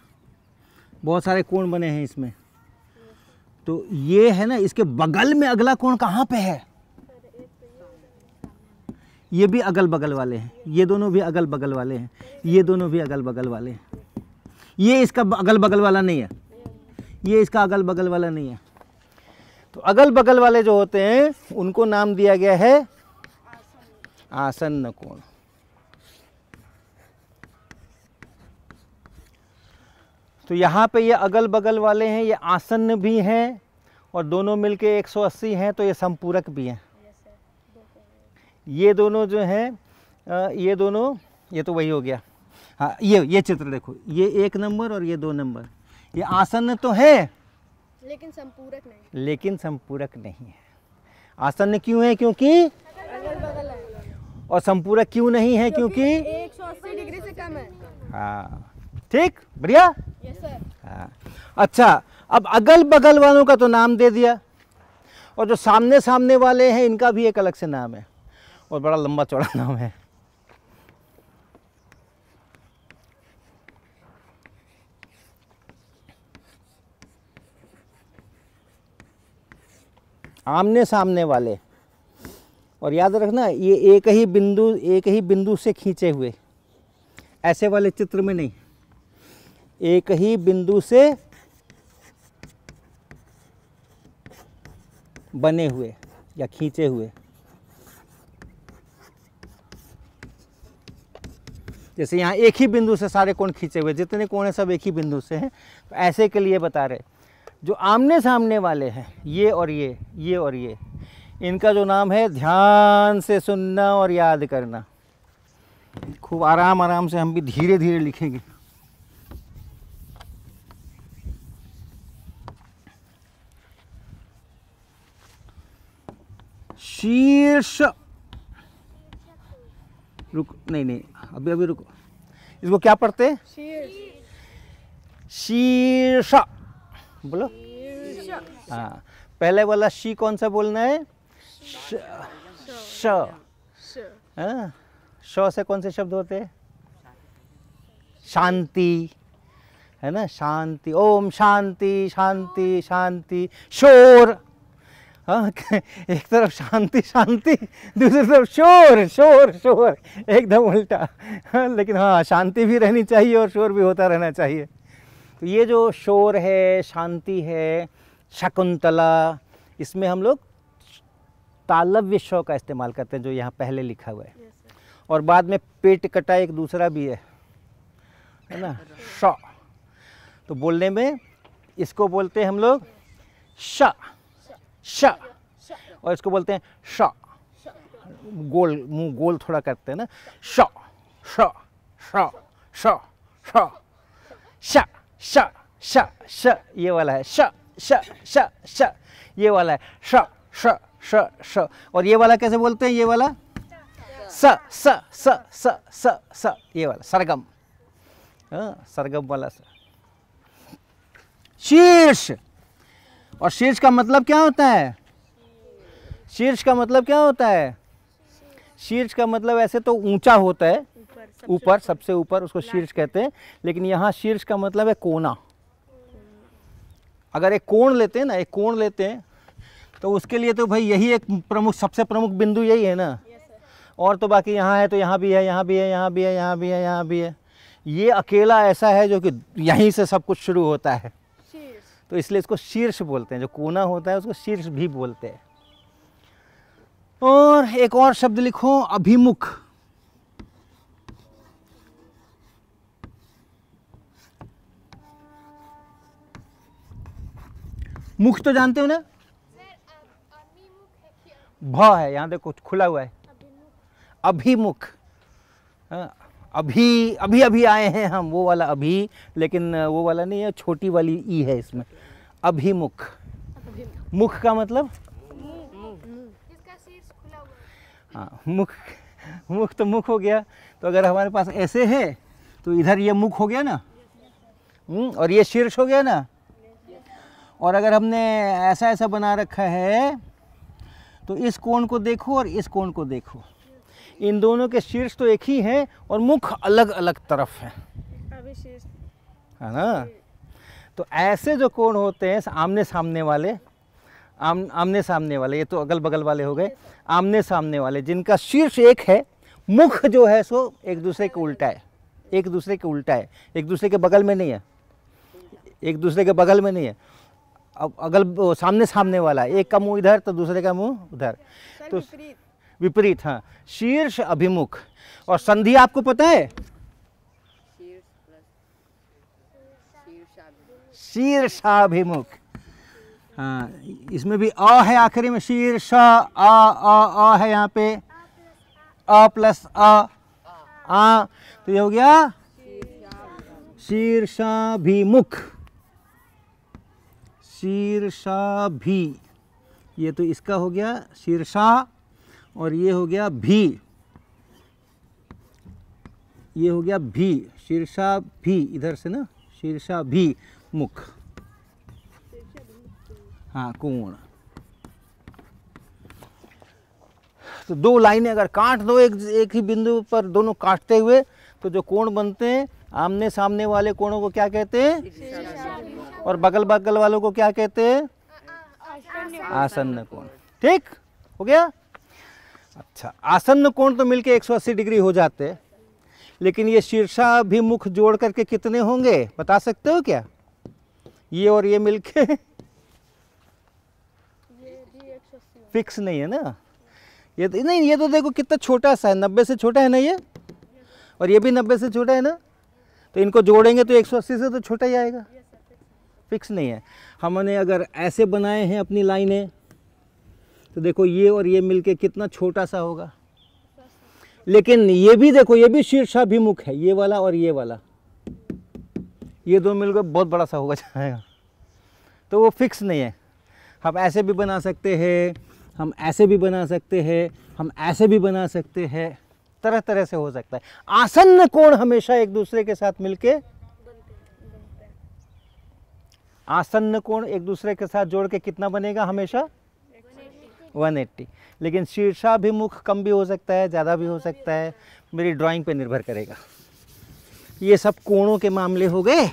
बहुत सारे कोण बने हैं इसमें, तो ये है ना, इसके बगल में अगला कोण कहाँ पे है? ये भी अगल बगल वाले हैं, ये दोनों भी अगल बगल वाले हैं, ये दोनों भी अगल बगल वाले हैं। ये इसका अगल बगल वाला नहीं है, ये इसका अगल बगल वाला नहीं है। तो अगल बगल वाले जो होते हैं उनको नाम दिया गया है आसन्न कोण। तो यहाँ पे ये अगल बगल वाले हैं, ये आसन्न भी हैं और दोनों मिलके 180 हैं, तो ये संपूरक भी हैं। ये दोनों जो हैं, ये दोनों, ये तो वही हो गया। हाँ, ये चित्र देखो, ये 1 नंबर और ये 2 नंबर, ये आसन्न तो है लेकिन संपूरक नहीं। लेकिन संपूरक नहीं है। आसन्न क्यों है? क्योंकि अगल बगल है। और संपूरक क्यों नहीं है? क्योंकि 180 डिग्री से कम है। हाँ ठीक, बढ़िया। Yes sir. हाँ, अच्छा, अब अगल बगल वालों का तो नाम दे दिया, और जो सामने सामने वाले हैं इनका भी एक अलग से नाम है, और बड़ा लंबा चौड़ा नाम है। आमने सामने वाले और याद रखना ये एक ही बिंदु से खींचे हुए, ऐसे वाले चित्र में नहीं, एक ही बिंदु से बने हुए या खींचे हुए। जैसे यहाँ एक ही बिंदु से सारे कोण खींचे हुए, जितने कोण हैं सब एक ही बिंदु से हैं। तो ऐसे के लिए बता रहे, जो आमने सामने वाले हैं ये और ये, इनका जो नाम है, ध्यान से सुनना और याद करना। खूब आराम आराम से हम भी धीरे धीरे लिखेंगे। शीर्ष, रुको, नहीं अभी रुको, इसको क्या पढ़ते हैं? शीर्ष बोलो। हाँ, पहले वाला शी कौन सा बोलना है? श। हाँ, श से कौन से शब्द होते हैं? शांति, है ना, शांति, ओम शांति शांति शांति। शोर, हाँ, एक तरफ शांति शांति, दूसरी तरफ शोर शोर शोर, एकदम उल्टा। हाँ, लेकिन हाँ, शांति भी रहनी चाहिए और शोर भी होता रहना चाहिए। तो ये जो शोर है, शांति है, शकुंतला, इसमें हम लोग तालव्य श का इस्तेमाल करते हैं, जो यहाँ पहले लिखा हुआ है। और बाद में पेट कटा एक दूसरा भी है ना, श। तो बोलने में इसको बोलते हैं हम लोग श, श, और इसको बोलते हैं श। गोल, मुंह गोल थोड़ा करते हैं ना, श श श श श श श श श, ये वाला है श श श श, ये वाला है श श श श। और ये वाला कैसे बोलते हैं? ये वाला स स स स स स, ये वाला सरगम, हाँ, सरगम वाला स। शीर्ष, और शीर्ष का मतलब क्या होता है? शीर्ष का मतलब क्या होता है? शीर्ष का मतलब ऐसे तो ऊंचा होता है, ऊपर, सबसे ऊपर, उसको शीर्ष कहते हैं। लेकिन यहाँ शीर्ष का मतलब है कोना। अगर एक कोण लेते हैं ना, एक कोण लेते हैं, तो उसके लिए तो भाई यही एक प्रमुख, सबसे प्रमुख बिंदु यही है ना। और तो बाकी यहाँ है, तो यहाँ भी है, यहाँ भी है, यहाँ भी है, यहाँ भी है, यहाँ भी है। ये अकेला ऐसा है जो कि यहीं से सब कुछ शुरू होता है, तो इसलिए इसको शीर्ष बोलते हैं। जो कोना होता है उसको शीर्ष भी बोलते हैं। और एक और शब्द लिखो, अभिमुख। मुख तो जानते हो ना, भ है, यहाँ देखो खुला हुआ है, अभिमुख। अभी अभी अभी आए हैं हम, वो वाला अभी, लेकिन वो वाला नहीं है, छोटी वाली ई है इसमें, अभिमुख। मुख का मतलब, इसका शीर्ष खुला हुआ है। हाँ, मुख, मुख तो मुख हो गया। तो अगर हमारे पास ऐसे है तो इधर ये मुख हो गया ना, और ये शीर्ष हो गया ना। और अगर हमने ऐसा ऐसा बना रखा है तो इस कोण को देखो और इस कोण को देखो, इन दोनों के शीर्ष तो एक ही हैं और मुख अलग अलग तरफ है, अभी शीर्ष, है ना। तो ऐसे जो कोण होते हैं आमने सामने वाले, आमने सामने वाले, ये तो अगल बगल वाले हो गए, आमने सामने वाले, जिनका शीर्ष एक है, मुख जो है सो एक दूसरे के उल्टा है, एक दूसरे के उल्टा है, एक दूसरे के बगल में नहीं है, एक दूसरे के बगल में नहीं है। अब अगल सामने सामने वाला, एक का मुंह इधर तो दूसरे का मुंह उधर, तो विपरीत। हाँ, शीर्ष अभिमुख। और संधि आपको पता है? शीर्षाभिमुख। हाँ, इसमें भी अ है आखिरी में, शीर्ष, अ है यहाँ पे, अ प्लस आ, तो ये हो गया शीर्षाभिमुख। शीर्षाभि, ये तो इसका हो गया शीर्षा, और ये हो गया भी, ये हो गया भी, शीर्षा भी, इधर से ना, शीर्षा भी मुख। हाँ, कोण। तो दो लाइनें अगर काट दो एक ही बिंदु पर, दोनों काटते हुए, तो जो कोण बनते हैं, आमने सामने वाले कोणों को क्या कहते हैं? और बगल बगल वालों को क्या कहते हैं? आसन्न कोण। ठीक हो गया। अच्छा, आसन्न कोण तो मिलके 180 डिग्री हो जाते हैं, लेकिन ये शीर्षाभिमुख जोड़ करके कितने होंगे बता सकते हो क्या? ये और ये मिलके ये भी 180 फिक्स नहीं है ना। ये तो नहीं, ये तो देखो कितना छोटा सा है, 90 से छोटा है ना ये, और ये भी 90 से छोटा है ना, तो इनको जोड़ेंगे तो 180 से तो छोटा ही आएगा। फिक्स नहीं है। हमने अगर ऐसे बनाए हैं अपनी लाइनें, तो देखो ये और ये मिलके कितना छोटा सा होगा, लेकिन ये भी देखो, ये भी शीर्षाभिमुख है, ये वाला और ये वाला, ये दो मिलकर बहुत बड़ा सा होगा जाएगा, तो वो फिक्स नहीं है। हम ऐसे भी बना सकते हैं, हम ऐसे भी बना सकते हैं, हम ऐसे भी बना सकते हैं, तरह तरह से हो सकता है। आसन्न कोण हमेशा एक दूसरे के साथ मिलके, आसन्न कोण एक दूसरे के साथ जोड़ के कितना बनेगा हमेशा? 180। लेकिन शीर्षाभिमुख कम भी हो सकता है, ज़्यादा भी हो सकता है, मेरी ड्राइंग पे निर्भर करेगा। ये सब कोणों के मामले हो गए।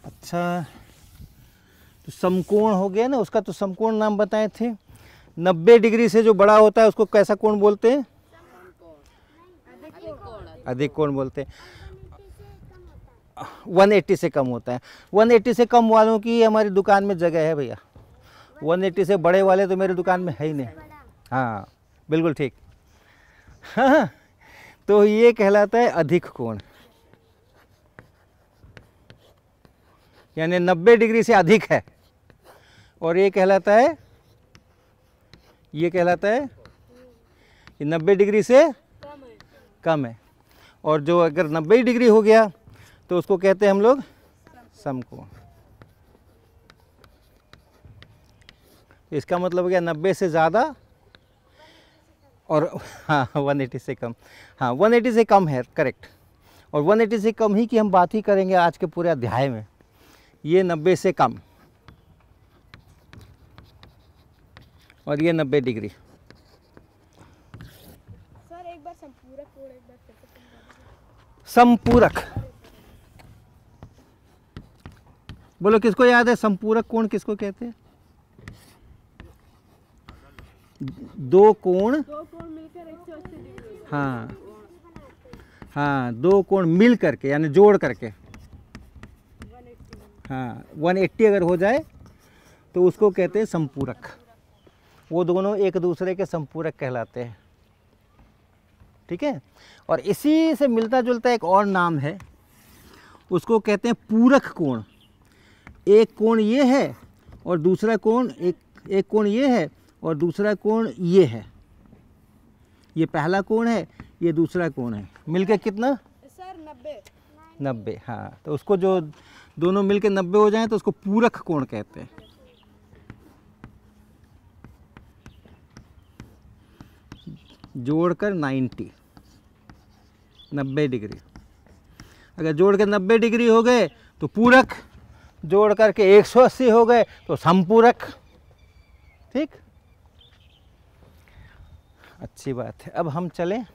अच्छा, तो समकोण हो गया ना, उसका तो समकोण नाम बताए थे। 90 डिग्री से जो बड़ा होता है उसको कैसा कोण बोलते हैं? अधिक कोण बोलते हैं। 180 से कम होता है। 180 से कम वालों की हमारी दुकान में जगह है भैया। 180 से बड़े वाले तो मेरी दुकान में है ही नहीं। हाँ बिल्कुल ठीक। हाँ, तो ये कहलाता है अधिक कोण, यानी 90 डिग्री से अधिक है, और ये कहलाता है, ये कहलाता है कि 90 डिग्री से कम है। और जो अगर 90 डिग्री हो गया तो उसको कहते हैं हम लोग समकोण। इसका मतलब हो गया 90 से ज़्यादा और हाँ 180 से कम। हाँ 180 से कम है, करेक्ट। और 180 से कम ही की हम बात ही करेंगे आज के पूरे अध्याय में। ये 90 से कम और ये 90 डिग्री। सर एक बार संपूरक कोण एक बार फिर से समझा दीजिए। संपूरक, बोलो किसको याद है संपूरक कोण किसको कहते हैं? दो कोण मिलकर 180 डिग्री। हाँ हाँ, दो कोण मिल करके यानी जोड़ करके, हाँ 180 अगर हो जाए तो उसको कहते हैं संपूरक। वो दोनों एक दूसरे के संपूरक कहलाते हैं, ठीक है। और इसी से मिलता जुलता एक और नाम है, उसको कहते हैं पूरक कोण। एक कोण ये है और दूसरा कोण, एक कोण ये है और दूसरा कोण ये है। ये पहला कोण है, ये दूसरा कोण है, मिलके कितना? सर 90। 90, हाँ। तो उसको जो दोनों मिलके 90 हो जाएं तो उसको पूरक कोण कहते हैं। जोड़कर 90 डिग्री। अगर जोड़ के 90 डिग्री हो गए तो पूरक, जोड़ करके 180 हो गए तो समपूरक, ठीक। अच्छी बात है। अब हम चलें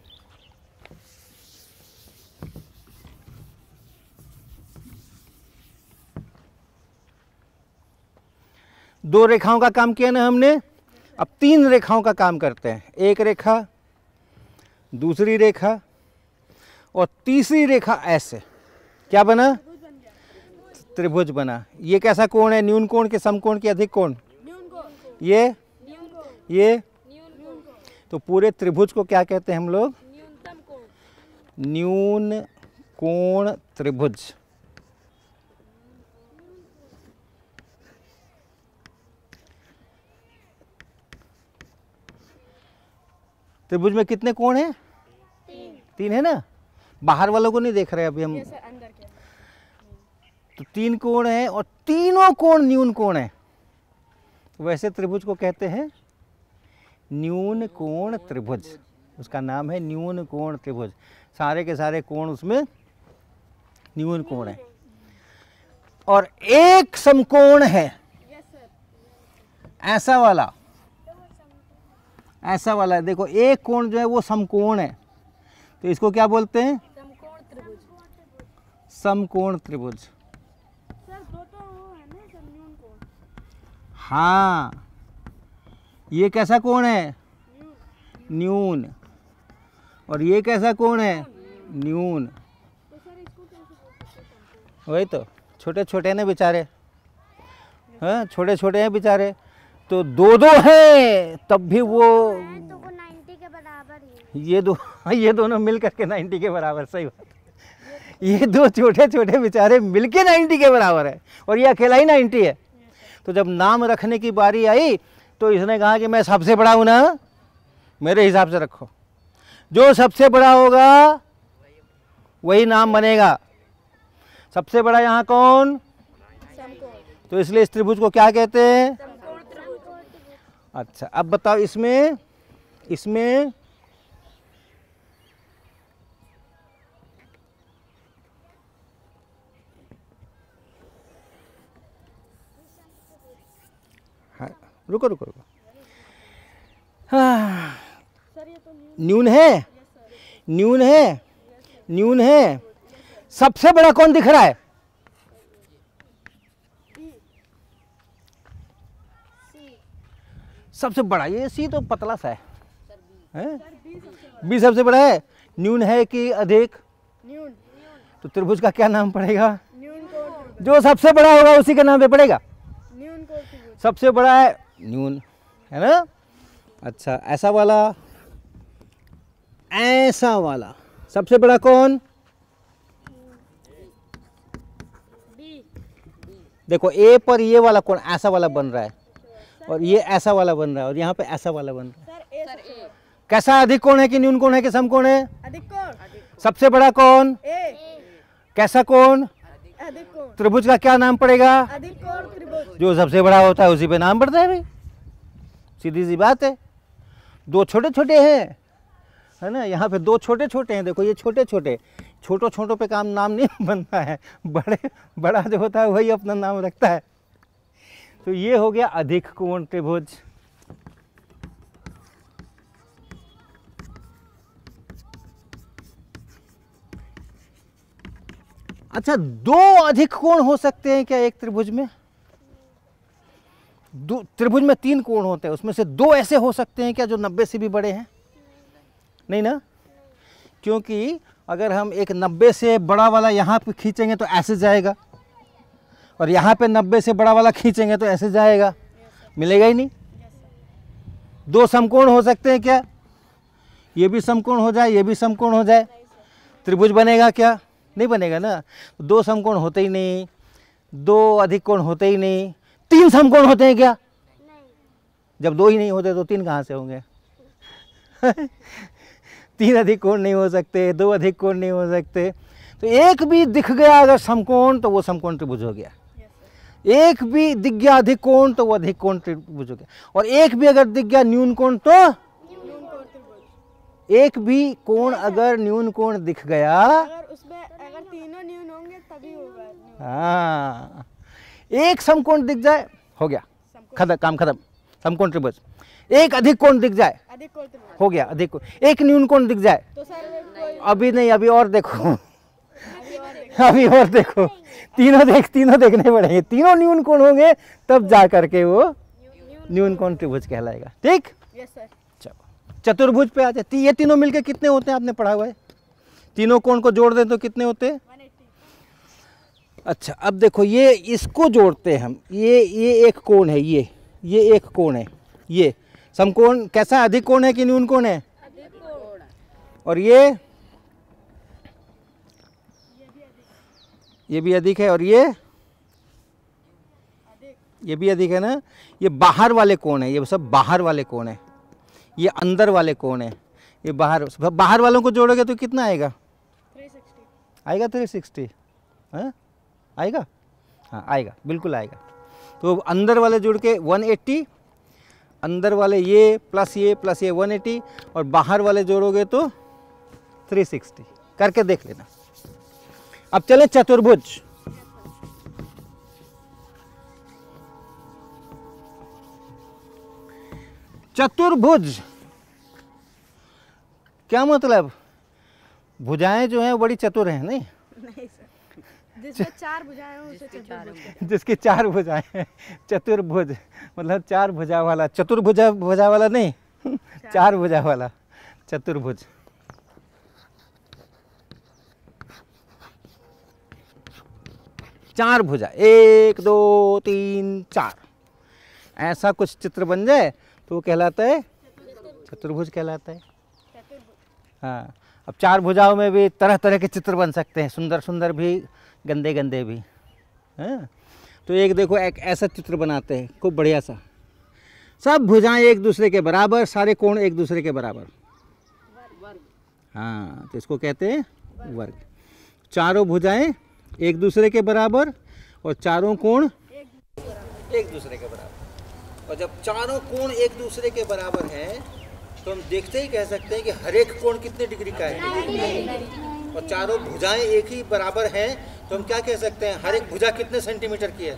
दो रेखाओं का काम किया ना हमने, अब तीन रेखाओं का काम करते हैं। एक रेखा, दूसरी रेखा और तीसरी रेखा। ऐसे क्या बना? त्रिभुज बना। ये कैसा कोण है? न्यून कोण के समकोण के अधिक कोण? ये तो पूरे त्रिभुज को क्या कहते हैं हम लोग? न्यून कोण त्रिभुज। त्रिभुज में कितने कोण हैं? तीन है ना। बाहर वालों को नहीं देख रहे अभी हम। अंदर के तो तीन कोण है और तीनों कोण न्यून कोण है, वैसे त्रिभुज को कहते हैं न्यून कोण त्रिभुज। उसका नाम है न्यून कोण त्रिभुज। सारे के सारे कोण उसमें न्यून कोण है। और एक समकोण है, ऐसा वाला, ऐसा वाला। देखो एक कोण जो है वो समकोण है, तो इसको क्या बोलते हैं? समकोण त्रिभुज। सर दो तो वो है ना सर न्यून कोण। हाँ ये कैसा कोण है? न्यून। और ये कैसा कोण है? न्यून। तो सर इसको कैसे बोल सकते हैं? वही तो, छोटे छोटे हैं बेचारे, हाँ छोटे छोटे हैं बेचारे, तो दो दो हैं तब भी वो तो वो 90 के बराबर ही है। ये दोनों मिल करके 90 के बराबर, सही बात। ये दो छोटे छोटे बेचारे मिलके 90 के बराबर है और ये अकेला ही 90 है। तो जब नाम रखने की बारी आई तो इसने कहा कि मैं सबसे बड़ा हूं ना, मेरे हिसाब से रखो, जो सबसे बड़ा होगा वही नाम बनेगा। सबसे बड़ा यहाँ कौन? तो इसलिए इस त्रिभुज को क्या कहते हैं? अच्छा, अब बताओ इसमें हाँ, रुको रुको रुको, हाँ, सर ये तो न्यून है, न्यून है, न्यून है। सबसे बड़ा कौन दिख रहा है? सबसे बड़ा ये सी तो पतला सा है? बी सबसे बड़ा है। न्यून है कि अधिक? न्यून। तो त्रिभुज का क्या नाम पड़ेगा? न्यून कोण त्रिभुज। जो सबसे बड़ा होगा उसी के नाम पे पड़ेगा। न्यून कोण त्रिभुज। सबसे बड़ा है न्यून, है ना? अच्छा, ऐसा वाला, ऐसा वाला, सबसे बड़ा कौन? देखो ए पर ये वाला कौन ऐसा वाला बन रहा है और ये ऐसा वाला बन रहा है और यहाँ पे ऐसा वाला बन रहा है। सर ए। कैसा अधिक कोण है कि न्यून कोण है कि सम कोण है? अधिक कोण। सबसे बड़ा कौन? ए। कैसा कोण? अधिक कोण। त्रिभुज का क्या नाम पड़ेगा? अधिक कोण त्रिभुज। जो सबसे बड़ा होता है उसी पे नाम पड़ता है भाई, सीधी सी बात है। दो छोटे छोटे हैं, है ना? यहाँ पे दो छोटे छोटे हैं, देखो ये छोटे छोटे, छोटों छोटों पे काम नाम नहीं बनता है, बड़ा जो होता है वही अपना नाम रखता है। तो ये हो गया अधिक कोण त्रिभुज। अच्छा, दो अधिक कोण हो सकते हैं क्या एक त्रिभुज में? त्रिभुज में 3 कोण होते हैं, उसमें से 2 ऐसे हो सकते हैं क्या जो 90 से भी बड़े हैं? नहीं ना, क्योंकि अगर हम एक 90 से बड़ा वाला यहाँ पे खींचेंगे तो ऐसे जाएगा और यहाँ पे 90 से बड़ा वाला खींचेंगे तो ऐसे जाएगा, मिलेगा ही नहीं। 2 समकोण हो सकते हैं क्या? ये भी समकोण हो जाए, ये भी समकोण हो जाए, त्रिभुज बनेगा क्या? नहीं बनेगा ना। 2 समकोण होते ही नहीं, 2 अधिक कोण होते ही नहीं। 3 समकोण होते हैं क्या? जब 2 ही नहीं होते तो 3 कहाँ से होंगे? 3 अधिक कोण नहीं हो सकते, 2 अधिक कोण नहीं हो सकते। तो एक भी दिख गया अगर समकोण तो वो समकोण त्रिभुज हो गया। एक भी दिख गया अधिक कोण तो वो अधिक कोण त्रिभुज हो गया। और एक भी अगर दिख गया न्यून कोण तो न्यून कोण त्रिभुज। एक भी कोण अगर न्यून कोण दिख गया, अगर उसमें अगर तीनों न्यून होंगे तभी होगा न्यून। हाँ, एक समकोण दिख जाए हो गया, खत्म, काम खत्म, समकोण त्रिभुज। एक अधिक कोण दिख जाए अधिक कोण त्रिभुज हो गया अधिक कोण। एक न्यून कोण दिख जाए, तो सर कोई अभी नहीं, अभी और देखो, अभी और देखो। अभी और देखो, तीनों देखने पड़ेंगे, तीनों न्यून कोण होंगे तब जा करके वो न्यून कोण त्रिभुज कहलाएगा। ठीक, यस सर। चलो चतुर्भुज पे आ जाए। ये तीनों मिलके कितने होते हैं आपने पढ़ा हुआ है? तीनों कोण को जोड़ दें तो कितने होते हैं? 180। अच्छा, अब देखो ये इसको जोड़ते हैं हम, ये एक कोण है, ये एक कोण है, ये समकोण कैसा अधिक कोण है कि न्यून कोण है? और ये भी अधिक है और ये भी अधिक है ना। ये बाहर वाले कोण है, ये सब बाहर वाले कोण है, ये अंदर वाले कोण है, ये बाहर वालों को जोड़ोगे तो कितना आएगा? 360 आएगा 360, हाँ आएगा, हाँ आएगा, बिल्कुल आएगा। तो अंदर वाले जुड़ के 180, अंदर वाले ये प्लस ये 180 और बाहर वाले जोड़ोगे तो 360 करके देख लेना। अब चले चतुर्भुज। चतुर्भुज क्या मतलब? भुजाएं जो हैं बड़ी चतुर हैं, नहीं? नहीं सर। जिसमें 4 भुजाएं हों उसे चतुर्भुज कहते हैं। जिसकी 4 भुजाएं हैं, चतुर्भुज मतलब 4 भुजा वाला, चतुर्भुजा भुजा वाला नहीं, 4 भुजा वाला चतुर्भुज। चार भुजा, 1 2 3 4, ऐसा कुछ चित्र बन जाए तो वो कहलाता है चतुर्भुज कहलाता है। हाँ, अब 4 भुजाओं में भी तरह तरह के चित्र बन सकते हैं, सुंदर सुंदर भी, गंदे गंदे भी। हाँ, तो एक देखो, एक ऐसा चित्र बनाते हैं खूब बढ़िया सा, सब भुजाएं एक दूसरे के बराबर, सारे कोण एक दूसरे के बराबर। हाँ, तो इसको कहते हैं वर्ग। चारों भुजाएं एक दूसरे के बराबर और चारों कोण एक दूसरे के बराबर। और जब चारों कोण एक दूसरे के बराबर हैं तो हम देखते ही कह सकते हैं कि हर एक कोण कितने डिग्री का है। और चारों भुजाएं एक ही बराबर हैं तो हम क्या कह सकते हैं, हर एक भुजा कितने सेंटीमीटर की है।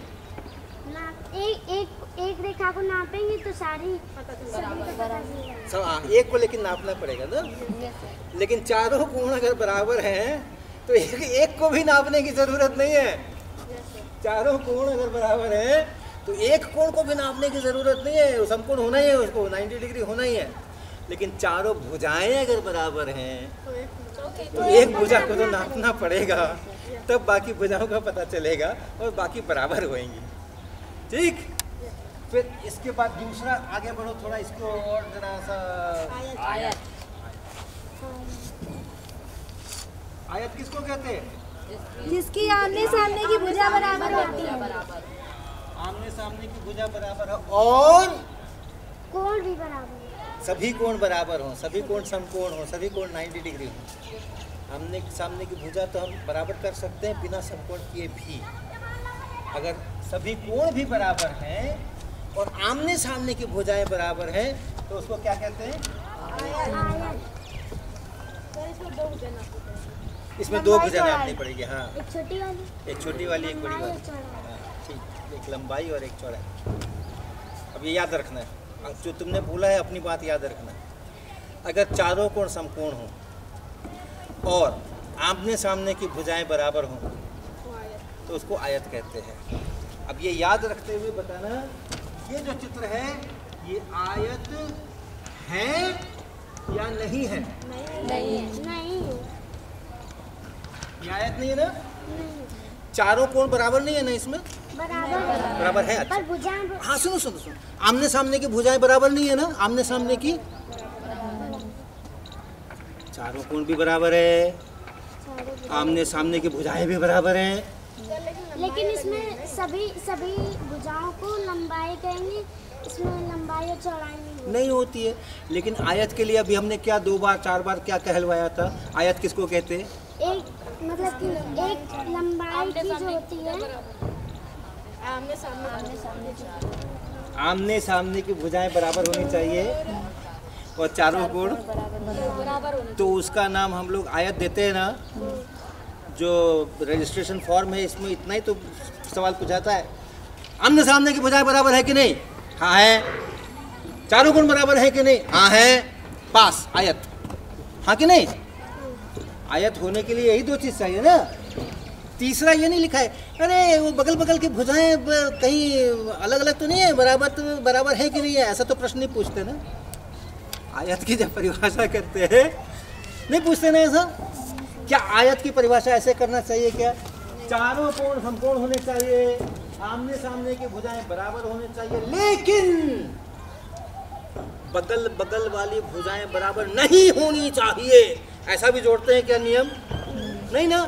एक रेखा को नापेंगे तो सारी सब, हाँ, एक को लेकिन नापना पड़ेगा ना। लेकिन चारों कोण अगर बराबर हैं तो एक को भी नापने की जरूरत नहीं है। चारों कोण अगर बराबर है तो एक कोण को भी नापने की जरूरत नहीं है, समकोण होना ही है, उसको 90 डिग्री होना ही है। लेकिन चारों भुजाएं अगर बराबर हैं तो एक भुजा को तो नापना पड़ेगा, तब बाकी भुजाओं का पता चलेगा और बाकी बराबर होंगी। ठीक, फिर इसके बाद दूसरा, आगे बढ़ो थोड़ा, इसको और जरा सा आयत किसको कहते हैं? जिसकी आमने सामने की भुजा बराबर होती है। आमने सामने की भुजा बराबर हो और कोण भी बराबर, सभी कोण बराबर हों, सभी कोण समकोण हों, सभी कोण 90 डिग्री हों। आमने सामने की भुजा तो हम बराबर कर सकते हैं बिना समकोण किए भी। अगर सभी कोण भी बराबर हैं और आमने सामने की भुजाएं बराबर हैं तो उसको क्या कहते हैं? इसमें 2 भुजा नापनी पड़ेगी। हाँ, एक छोटी वाली, एक छोटी वाली, एक बड़ी वाली। हाँ, ठीक, एक लंबाई और एक चौड़ाई। अब ये याद रखना है, अब जो तुमने बोला है अपनी बात याद रखना है। अगर चारों कोण समकोण हों और आमने सामने की भुजाएं बराबर हों तो उसको आयत कहते हैं। अब ये याद रखते हुए बताना, ये जो चित्र है ये आयत है या नहीं है? नहीं ये आयत नहीं है ना? चारों कोण बराबर नहीं है ना इसमें? बराबर है। अच्छा, पर भुजाएं हाँ, सुनो सुनो सुनो, आमने सामने की भुजाएं बराबर नहीं है ना? आमने सामने की चारों कोण भी बराबर है, आमने सामने की भुजाएं भी बराबर हैं। लेकिन इसमें सभी भुजाओं को लंबाई कहेंगे, इसमें लंबाई और चौड़ाई नहीं होती है। लेकिन आयत के लिए अभी हमने क्या 2 बार 4 बार क्या कहलवाया था? आयत किसको कहते हैं? एक मतलब कि एक लंबाई की जो होती है, आमने सामने की भुजाएं बराबर होनी चाहिए और चारों कोण तो उसका नाम हम लोग आयत देते हैं ना। जो रजिस्ट्रेशन फॉर्म है इसमें इतना ही तो सवाल पूछाता है, आमने सामने की भुजाएं बराबर है कि नहीं? हाँ है। चारों कोण बराबर है कि नहीं? हाँ है। पास, आयत। हाँ कि नहीं? आयत होने के लिए यही 2 चीज़ चाहिए ना। तीसरा ये नहीं लिखा है, अरे वो बगल बगल की भुजाएं कहीं अलग अलग तो नहीं है, बराबर है कि नहीं है, ऐसा तो प्रश्न नहीं पूछते ना। आयत की जब परिभाषा करते हैं नहीं पूछते ना ऐसा। क्या आयत की परिभाषा ऐसे करना चाहिए क्या? चारों कोण समकोण होने चाहिए, आमने सामने की भुजाएं बराबर होने चाहिए, लेकिन बगल बगल वाली भुजाएं बराबर नहीं होनी चाहिए। ऐसा भी जोड़ते हैं क्या नियम? नहीं ना,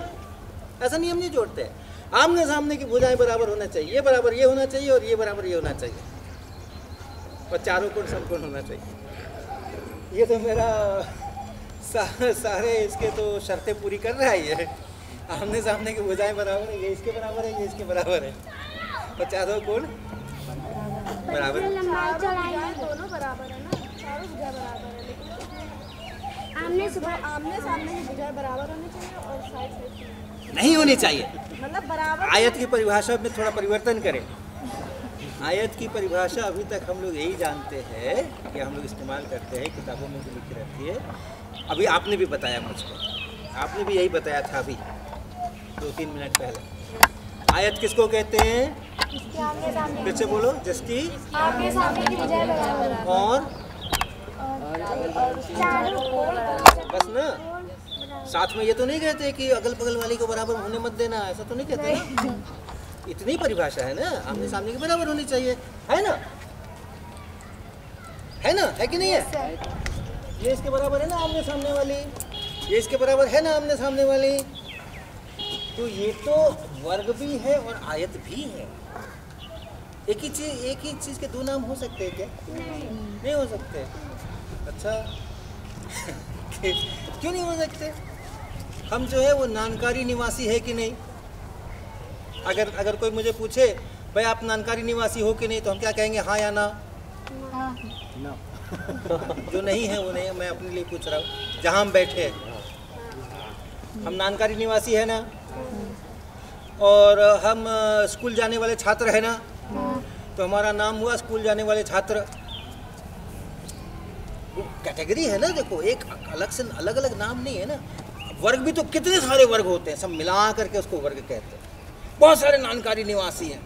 ऐसा नियम नहीं जोड़ते। आमने सामने की भुजाएं बराबर होना चाहिए, ये बराबर ये होना चाहिए और ये बराबर ये होना चाहिए और चारों कोण समकोण होना चाहिए। ये तो मेरा सारे इसके तो शर्तें पूरी कर रहा है। ये आमने सामने की भुजाएं बराबर है, ये इसके बराबर है, ये इसके बराबर है और चारों कोण बराबर। लंबाई चौड़ाई दोनों बराबर है ना, चारों भुजा बराबर है, लेकिन आमने सामने की भुजाएं बराबर होनी चाहिए और साइड नहीं होनी चाहिए। मतलब बराबर। आयत की परिभाषा में थोड़ा परिवर्तन करें। आयत की परिभाषा अभी तक हम लोग यही जानते हैं कि हम लोग इस्तेमाल करते हैं, किताबों में भी लिखी रहती है। अभी आपने भी बताया मुझको, आपने भी यही बताया था अभी 2-3 मिनट पहले। आयत किसको कहते हैं? फिर से बोलो। जिसकी आगे सामने की भुजाएं बराबर है। और चारों कोण बस ना, साथ में ये तो नहीं कहते कि अगल बगल वाली को बराबर होने मत देना, ऐसा तो नहीं कहते ना। इतनी परिभाषा है ना, आमने सामने के बराबर होनी चाहिए, है ना? है ना, है कि नहीं है? ये इसके बराबर है ना आमने सामने वाली, ये इसके बराबर है ना आमने सामने वाली। तो ये तो वर्ग भी है और आयत भी है। एक ही चीज के दो नाम हो सकते हैं क्या? नहीं हो सकते। अच्छा क्यों नहीं हो सकते? हम जो है वो नानकारी निवासी है कि नहीं? अगर कोई मुझे पूछे भाई आप नानकारी निवासी हो कि नहीं, तो हम क्या कहेंगे? हाँ या ना? ना। जो नहीं है वो नहीं है, मैं अपने लिए पूछ रहा हूँ। जहाँ हम बैठे हैं हम नानकारी निवासी है ना? और हम स्कूल जाने वाले छात्र है ना? तो हमारा नाम हुआ स्कूल जाने वाले छात्र। वो कैटेगरी है ना, देखो एक अलग से अलग अलग नाम नहीं है ना। वर्ग भी तो कितने सारे वर्ग होते हैं, सब मिला करके उसको वर्ग कहते हैं। बहुत सारे नानकारी निवासी हैं,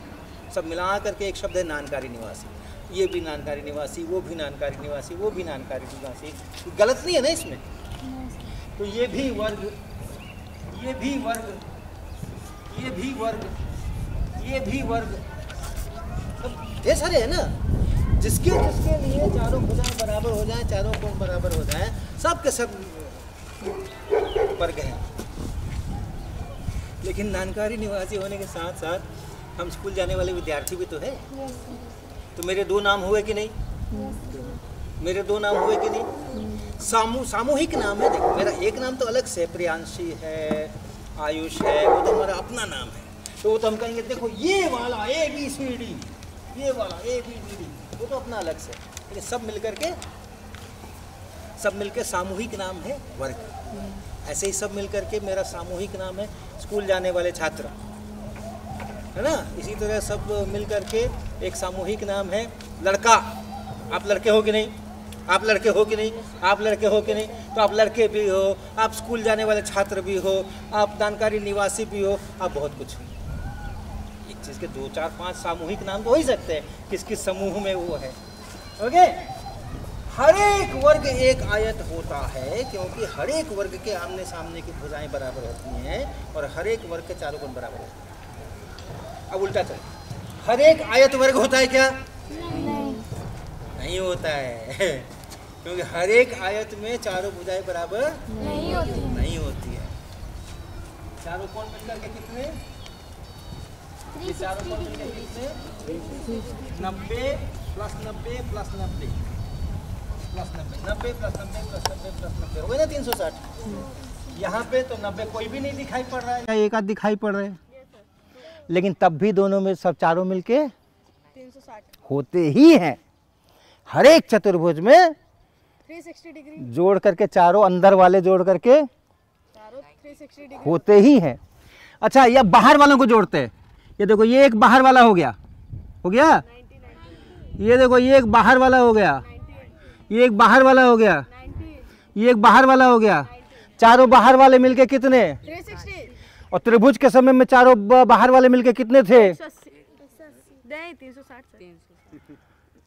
सब मिला करके एक शब्द है नानकारी निवासी। ये भी नानकारी निवासी, वो भी नानकारी निवासी, वो भी नानकारी निवासी। गलत नहीं है ना इसमें? तो ये भी वर्ग, ये भी वर्ग, ये भी वर्ग, ये भी वर्ग, सब ये सारे है ना। जिसके लिए चारों भुजाएं बराबर हो जाएं, चारों कोण बराबर हो जाएं, सब के सब वर्ग हैं। लेकिन नानकारी निवासी होने के साथ साथ हम स्कूल जाने वाले विद्यार्थी भी तो है। तो मेरे दो नाम हुए कि नहीं? मेरे दो नाम हुए कि नहीं? सामूहिक नाम है। देखो मेरा एक नाम तो अलग से प्रियांशी है, आयुष है, वो तो हमारा अपना नाम है। तो वो तो हम कहेंगे देखो ये वाला ABCD, ये वाला ABCD, वो तो अपना अलग से। लेकिन सब मिलकर सामूहिक नाम है वर्ग। ऐसे ही सब मिलकर के मेरा सामूहिक नाम है स्कूल जाने वाले छात्र, है ना? इसी तरह सब मिलकर के एक सामूहिक नाम है लड़का। आप लड़के हो कि नहीं? आप लड़के हो कि नहीं? आप लड़के हो कि नहीं? तो आप लड़के भी हो, आप स्कूल जाने वाले छात्र भी हो, आप नानकारी निवासी भी हो, आप बहुत कुछ हो। एक चीज़ के 2, 4, 5 सामूहिक नाम तो हो ही सकते हैं, किस किस समूह में वो है। ओके, हर एक वर्ग एक आयत होता है, क्योंकि हर एक वर्ग के आमने सामने की भुजाएं बराबर होती हैं और हर एक वर्ग के चारों कोण बराबर होते हैं। अब उल्टा चल, हर एक आयत वर्ग होता है क्या? नहीं होता है क्योंकि हर एक आयत में चारों भुजाएं बराबर नहीं होती है। चारों कोण मिलकर के कितने? ये चारों कोण मिलकर कितने? 90 plus 90 plus 90 plus 90, 90 plus 90 plus 90 plus 90 हो गए ना 360। यहाँ पे तो 90 कोई भी नहीं दिखाई पड़ रहा है, एक आध दिखाई पड़ रहे हैं, लेकिन तब भी दोनों में सब चारों मिलके 360 होते ही हैं। हर एक चतुर्भुज में 360 डिग्री जोड़ करके चारों अंदर वाले जोड़ करके चारों 360 डिग्री होते ही हैं। अच्छा, या बाहर वालों को जोड़ते हैं। ये देखो ये एक बाहर वाला हो गया, हो गया। 90 ये देखो ये एक बाहर वाला हो गया, 90 ये एक बाहर वाला हो गया, 90 ये एक बाहर वाला हो गया। चारों बाहर वाले मिलके कितने? 360 और त्रिभुज के समय में चारों बाहर वाले मिलके कितने थे? 360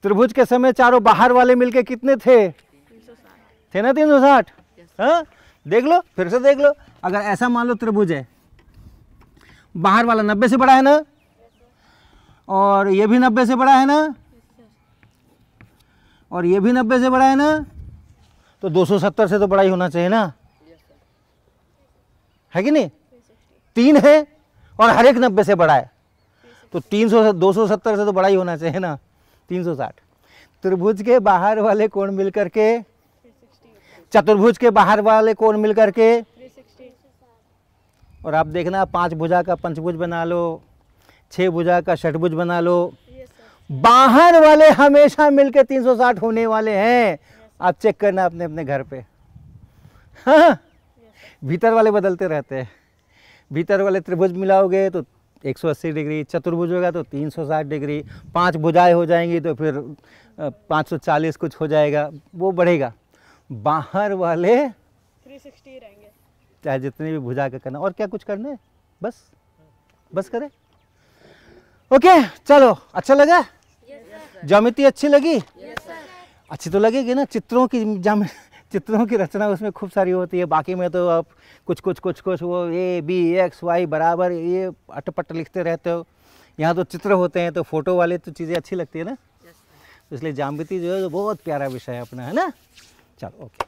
त्रिभुज के समय चारों बाहर वाले मिलके कितने थे? 360 थे ना 360। हाँ, देख लो, फिर से देख लो। अगर ऐसा मान लो त्रिभुज है, बाहर वाला 90 से बड़ा है ना, और ये भी 90 से बड़ा है ना, और ये भी 90 से बड़ा है ना, तो 270 से तो बड़ा ही होना चाहिए ना, है कि नहीं? 3 है और हर एक 90 से बड़ा है, तो 270 से तो बड़ा ही होना चाहिए ना 360। त्रिभुज के बाहर वाले कोण मिलकर के, चतुर्भुज के बाहर वाले कोण मिलकर के, 360 और आप देखना 5 भुजा का पंचभुज बना लो, 6 भुजा का षटभुज बना लो, बाहर वाले हमेशा मिलके 360 होने वाले हैं। आप चेक करना अपने अपने घर पे। हाँ, भीतर वाले बदलते रहते हैं। भीतर वाले त्रिभुज मिलाओगे तो 180 डिग्री, चतुर्भुज होगा तो 360 डिग्री, 5 भुजाएं हो जाएंगी तो फिर 540 कुछ हो जाएगा, वो बढ़ेगा। बाहर वाले 360 रहेंगे। चाहे जितनी भी भुजा का करना, और क्या कुछ करना है, बस करें। ओके चलो, अच्छा लगा? ज्योमेट्री अच्छी लगी? अच्छी तो लगेगी ना। चित्रों की रचना उसमें खूब सारी होती है। बाकी में तो आप कुछ वो ए बी एक्स वाई बराबर ये अटपट लिखते रहते हो। यहाँ तो चित्र होते हैं तो फोटो वाले तो चीज़ें अच्छी लगती है ना। इसलिए ज्यामिति जो है बहुत प्यारा विषय है अपना, है ना। चलो ओके।